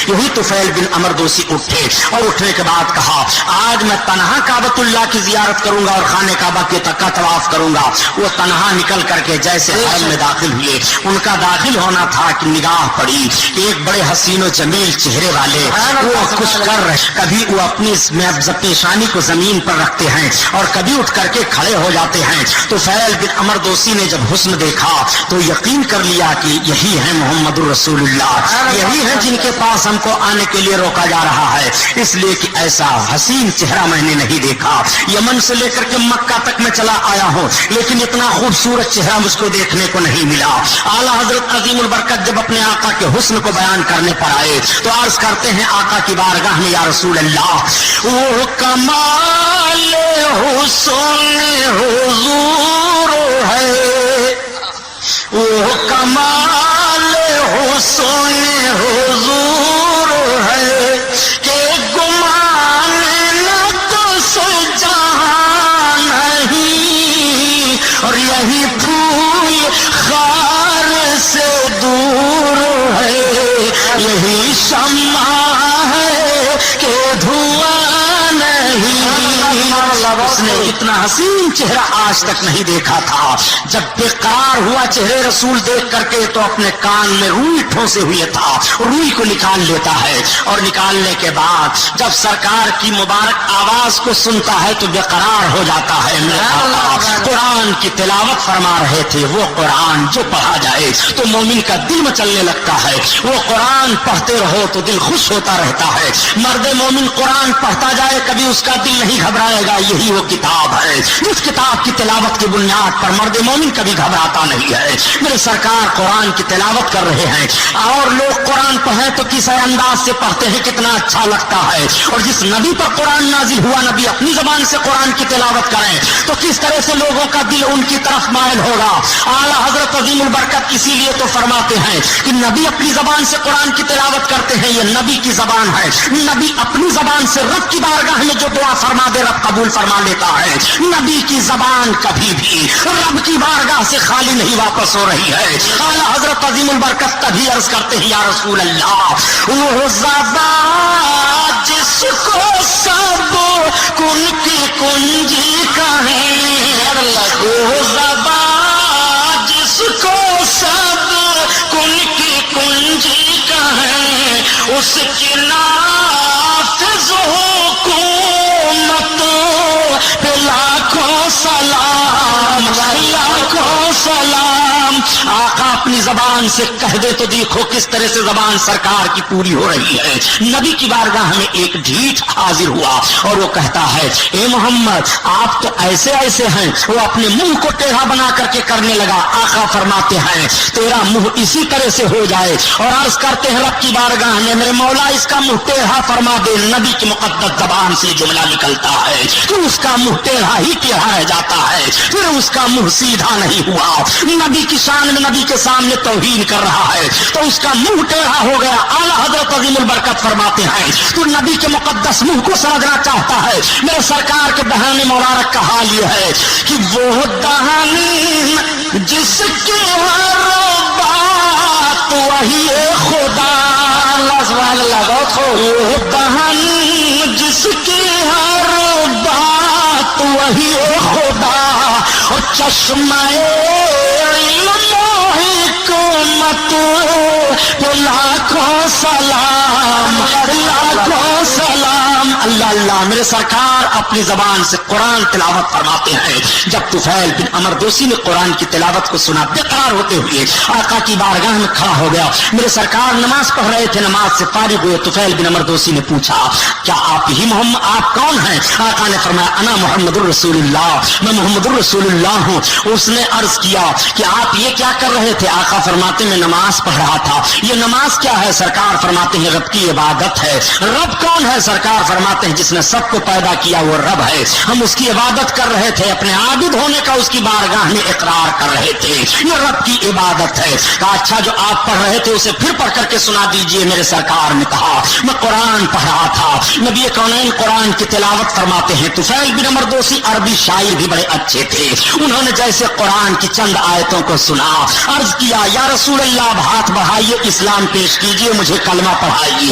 S1: یہی طفیل بن عمر دوشی اٹھے اور اٹھنے کے بعد کہا آج میں تنہا کعبۃ اللہ کی زیارت کروں گا اور خانہ کعبہ کے کا طواف کروں گا۔ وہ تنہا نکل کر کے جیسے حرم میں داخل ہوئے، ان کا داخل ہونا تھا کہ نگاہ پڑی ایک بڑے حسین و جمیل چہرے والے، وہ کچھ کر رہے، کبھی وہ اپنی پیشانی کو زمین پر رکھتے ہیں اور کبھی اٹھ کر کے کھڑے ہو جاتے ہیں۔ تو طفیل بن عمر دوشی نے جب حسن دیکھا تو یقین کر لیا کہ یہی ہے محمد الرسول اللہ، یہی ہے جن کے پاس ہم کو آنے کے لیے روکا جا رہا ہے، اس لیے کہ ایسا حسین چہرہ میں نے نہیں دیکھا۔ یمن سے لے کر کے مکہ تک میں چلا آیا ہوں لیکن اتنا خوبصورت چہرہ مجھ کو دیکھنے کو نہیں ملا۔ اعلیٰ حضرت عظیم البرکت جب اپنے آقا کے حسن کو بیان کرنے پر آئے تو عرض کرتے ہیں آقا کی بارگاہ میں یا رسول اللہ، وہ کمال حسن حضور ہے، وہ کمال حسن حضور ہے کہ گمان نہ تو سے جہاں نہیں، اور یہی پھول خار سے دور ہے، یہی شمع ہے کہ دھواں نہیں۔ اس نے اتنا حسین چہرہ آج تک نہیں دیکھا تھا۔ جب بیقرار ہوا چہرے رسول دیکھ کر کے تو اپنے کان میں روئی ٹھونسے ہوئے تھا، روئی کو نکال لیتا ہے اور نکالنے کے بعد جب سرکار کی مبارک آواز کو سنتا ہے تو بیقرار ہو جاتا ہے۔ قرآن کی تلاوت فرما رہے تھے، وہ قرآن جو پڑھا جائے تو مومن کا دل مچلنے لگتا ہے، وہ قرآن پڑھتے رہو تو دل خوش ہوتا رہتا ہے۔ مرد مومن قرآن پڑھتا جائے کبھی اس کا دل نہیں گھبرائے گا، یہی وہ کتاب ہے جس کتاب کی تلاوت کی بنیاد پر مرد مومن کبھی گھبراتا نہیں ہے۔ میرے سرکار قرآن کی تلاوت کر رہے ہیں اور لوگ قرآن پڑھیں تو کس انداز سے پڑھتے ہیں، کتنا اچھا لگتا ہے، اور جس نبی پر قرآن نازل ہوا نبی اپنی زبان سے قرآن کی تلاوت کریں تو کس طرح سے لوگوں کا دل ان کی طرف مائل ہوگا۔ اعلیٰ حضرت عظیم البرکت اسی لیے تو فرماتے ہیں کہ نبی اپنی زبان سے قرآن کی تلاوت کرتے ہیں، یہ نبی کی زبان ہے، نبی اپنی زبان سے رب کی بارگاہ میں جو دعا فرما دے رب قبول فرما لیتا ہے۔ نبی کی زبان کبھی بھی رب کی بارگاہ سے خالی نہیں واپس ہو رہی ہے۔ اعلیٰ حضرت عظیم البرکت تبھی عرض کرتے ہیں یا رسول اللہ، وہ زبان جس کو سب کن کی کنجی کہیں، وہ زبان جس کو سب کن کی کنجی کہیں، اس کی نافذ حکومت پہ لاکھوں سلام، لاکھوں سلام۔ آقا اپنی زبان سے کہہ دے تو دیکھو کس طرح سے زبان سرکار کی پوری ہو رہی ہے۔ نبی کی بارگاہ میں ایک ڈھیٹ حاضر ہوا اور وہ کہتا ہے اے محمد آپ تو ایسے ہیں، وہ اپنے منہ کو ٹیڑھا بنا کر کے کرنے لگا۔ آقا فرماتے ہیں تیرا منہ اسی طرح سے ہو جائے، اور عرض کرتے ہیں رب کی بارگاہ میں میرے مولا اس کا منہ ٹیڑھا فرما دے۔ نبی کی مقدس زبان سے جملہ نکلتا ہے کہ اس کا منہ ٹیڑھا ہی ٹیڑھا رہ جاتا ہے، پھر اس کا منہ سیدھا نہیں ہوا۔ نبی کی شان میں نبی کے ساتھ सामने तौहीन कर रहा है तो उसका मुंह टेढ़ा हो गया। आला हजरत अजीमुल बरकत फरमाते हैं तू नबी के मुकद्दस मुंह को समझना चाहता है, मेरे सरकार के दहाने मुबारक का हाल ये है कि वो दहानी जिसके हर बात वही खुदा, वो दहानी जिसकी हर बात वही खुदा और चश्मे हिकमत तो लाखों सलाम, लाखों सलाम। अल्लाह अल्लाह, मेरे सरकार अपनी जबान से कुरान तिलावत फरमाते हैं। जब तुफैल बिन अमर दोसी ने कुरान की तिलावत को सुना, बेकरार होते हुए आका की बारगाह में खड़ा हो गया। मेरे सरकार नमाज पढ़ रहे थे, नमाज से फारिग हुए। तुफैल बिन अमर दोसी ने पूछा क्या आप ही मोहम्मद, आप कौन हैं? आका ने फरमाया अना मोहम्मदुर रसूलुल्लाह, मैं मोहम्मदुर रसूलुल्लाह हूँ। उसने अर्ज किया कि आप ये क्या कर रहे थे? आका फरमाते मैं नमाज पढ़ रहा था। ये नमाज क्या है? सरकार फरमाते हैं रब की इबादत है। रब कौन है? सरकार फरमाते हैं जिसने सबको पैदा किया वो रब है। हम उसकी इबादत कर रहे थे, अपने आबिद होने का उसकी बारगाह में इकरार कर रहे थे, ये रब की इबादत है। कहा अच्छा जो आप पढ़ रहे थे उसे फिर पढ़ करके सुना दीजिए। मेरे सरकार ने कहा मैं कुरान पढ़ रहा था। नबी कौनैन कुरान की तिलावत फरमाते हैं। तुफैल बिन अमर दोसी अरबी शायर भी बड़े अच्छे थे। उन्होंने जैसे कुरान की चंद आयतों को सुना, अर्ज किया या रसूल अल्लाह आप हाथ बढ़ाइए, इस्लाम पेश कीजिए, मुझे कलमा पढ़ाइए।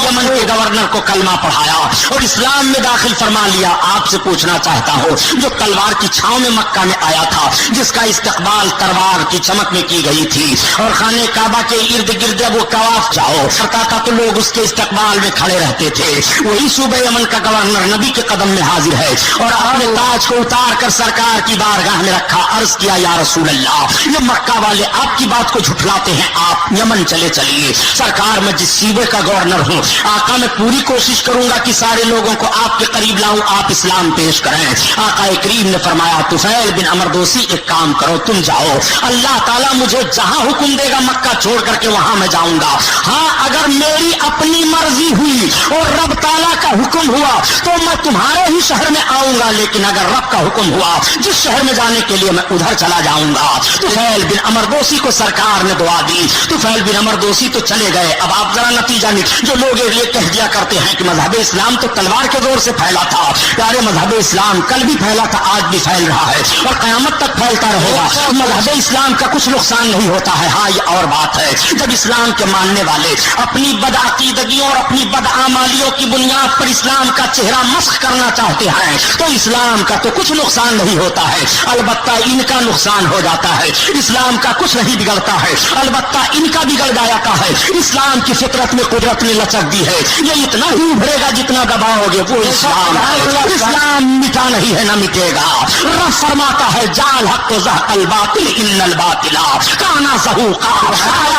S1: यमन के गवर्नर को कलमा पढ़ाया और इस्लाम में दाखिल फरमा लिया। आपसे पूछना चाहता हूँ जो तलवार की छांव में मक्का में आया था, जिसका इस्तकबाल तलवार की चमक में की गई थी और खाने काबा के इर्द गिर्द वो तवाफ जाओ करता था तो लोग उसके इस्तकबाल में खड़े रहते थे, वही सूबे यमन का गवर्नर नबी के कदम में हाजिर है और आपने ताज को उतार कर सरकार की बारगाह में रखा। अर्ज किया या रसूल अल्लाह ये मक्का वाले आपकी बात को झुठलाते हैं, आप यमन चले चलिए। सरकार मैं जिस सूबे का गवर्नर हूँ, आका मैं पूरी कोशिश करूंगा कि सारे लोगों को आपके करीब लाऊं, आप इस्लाम पेश करें। आका करीम ने फरमाया तुफैल बिन अमर दोसी एक काम करो, तुम जाओ, अल्लाह ताला मुझे जहां हुक्म देगा मक्का छोड़ करके वहां मैं जाऊंगा। हाँ अगर मेरी अपनी मर्जी हुई और रब ताला का हुक्म हुआ तो मैं तुम्हारे ही शहर में आऊंगा, लेकिन अगर रब का हुक्म हुआ जिस शहर में जाने के लिए मैं उधर चला जाऊंगा। तुफैल बिन अमर दोसी को सरकार ने दुआ दी। तुफैल बिन अमर दोसी तो चले गए। अब आप जरा नतीजा नहीं, जो लोग ये कह दिया करते हैं कि मजहब इस्लाम तो तलवार के जोर से फैला था, प्यारे मजहब इस्लाम कल भी फैला था, आज भी फैल रहा है और कयामत तक फैलता रहेगा। मजहब इस्लाम का कुछ नुकसान नहीं होता है। हाँ ये और बात है, जब इस्लाम के मानने वाले अपनी बदअकीदगियों और अपनी बदआमालियों की बुनियाद पर इस्लाम का चेहरा मस्ख करना चाहते हैं तो इस्लाम का तो कुछ नुकसान नहीं होता है, अलबत्ता इनका नुकसान हो जाता है। इस्लाम का कुछ नहीं बिगड़ता है, अलबत्ता इनका बिगड़ जाता है। इस्लाम की फितरत में कुदरत ने लचक दी है, ये इतना ही उभरेगा जितना दबाओगे वो इस्लाम है। इस्लाम मिटा नहीं है, ना मिटेगा। रब फरमाता है जाल हक ज़हक़ल बातिल इन्नल बातिला काना ज़हूक़ा,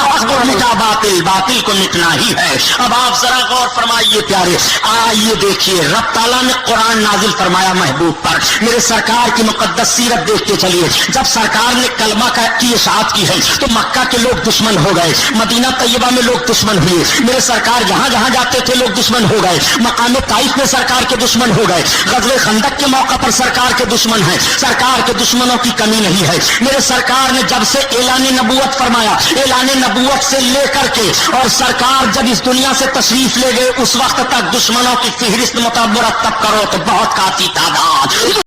S1: हक को मिटा बातिल, बातिल को मिटना ही है। अब आप जरा गौर फरमाइए प्यारे, आइए देखिए रब ताला ने कुरान नाजिल फरमाया महबूब पर। मेरे सरकार की मुकद्दस सीरत देखते चलिए। जब सरकार ने कलमा की इशाअत की है तो मक्का के लोग दुश्मन हो गए, मदीना तैयबा में लोग दुश्मन हुए। मेरे सरकार जहां जहां जाते थे लोग दुश्मन हो गए। मकाम ताइफ में सरकार के दुश्मन हो गए, गज़वे खंदक के मौका पर सरकार के दुश्मन है। सरकार के दुश्मनों की कमी नहीं है। मेरे सरकार ने जब से ऐलान नबूवत फरमाया, ऐलान नबूवत से लेकर के और सरकार जब इस दुनिया से तशरीफ ले गए उस वक्त तक दुश्मनों की फिहरिस्त मुतब्बर तब करो तो बहुत काफी तादाद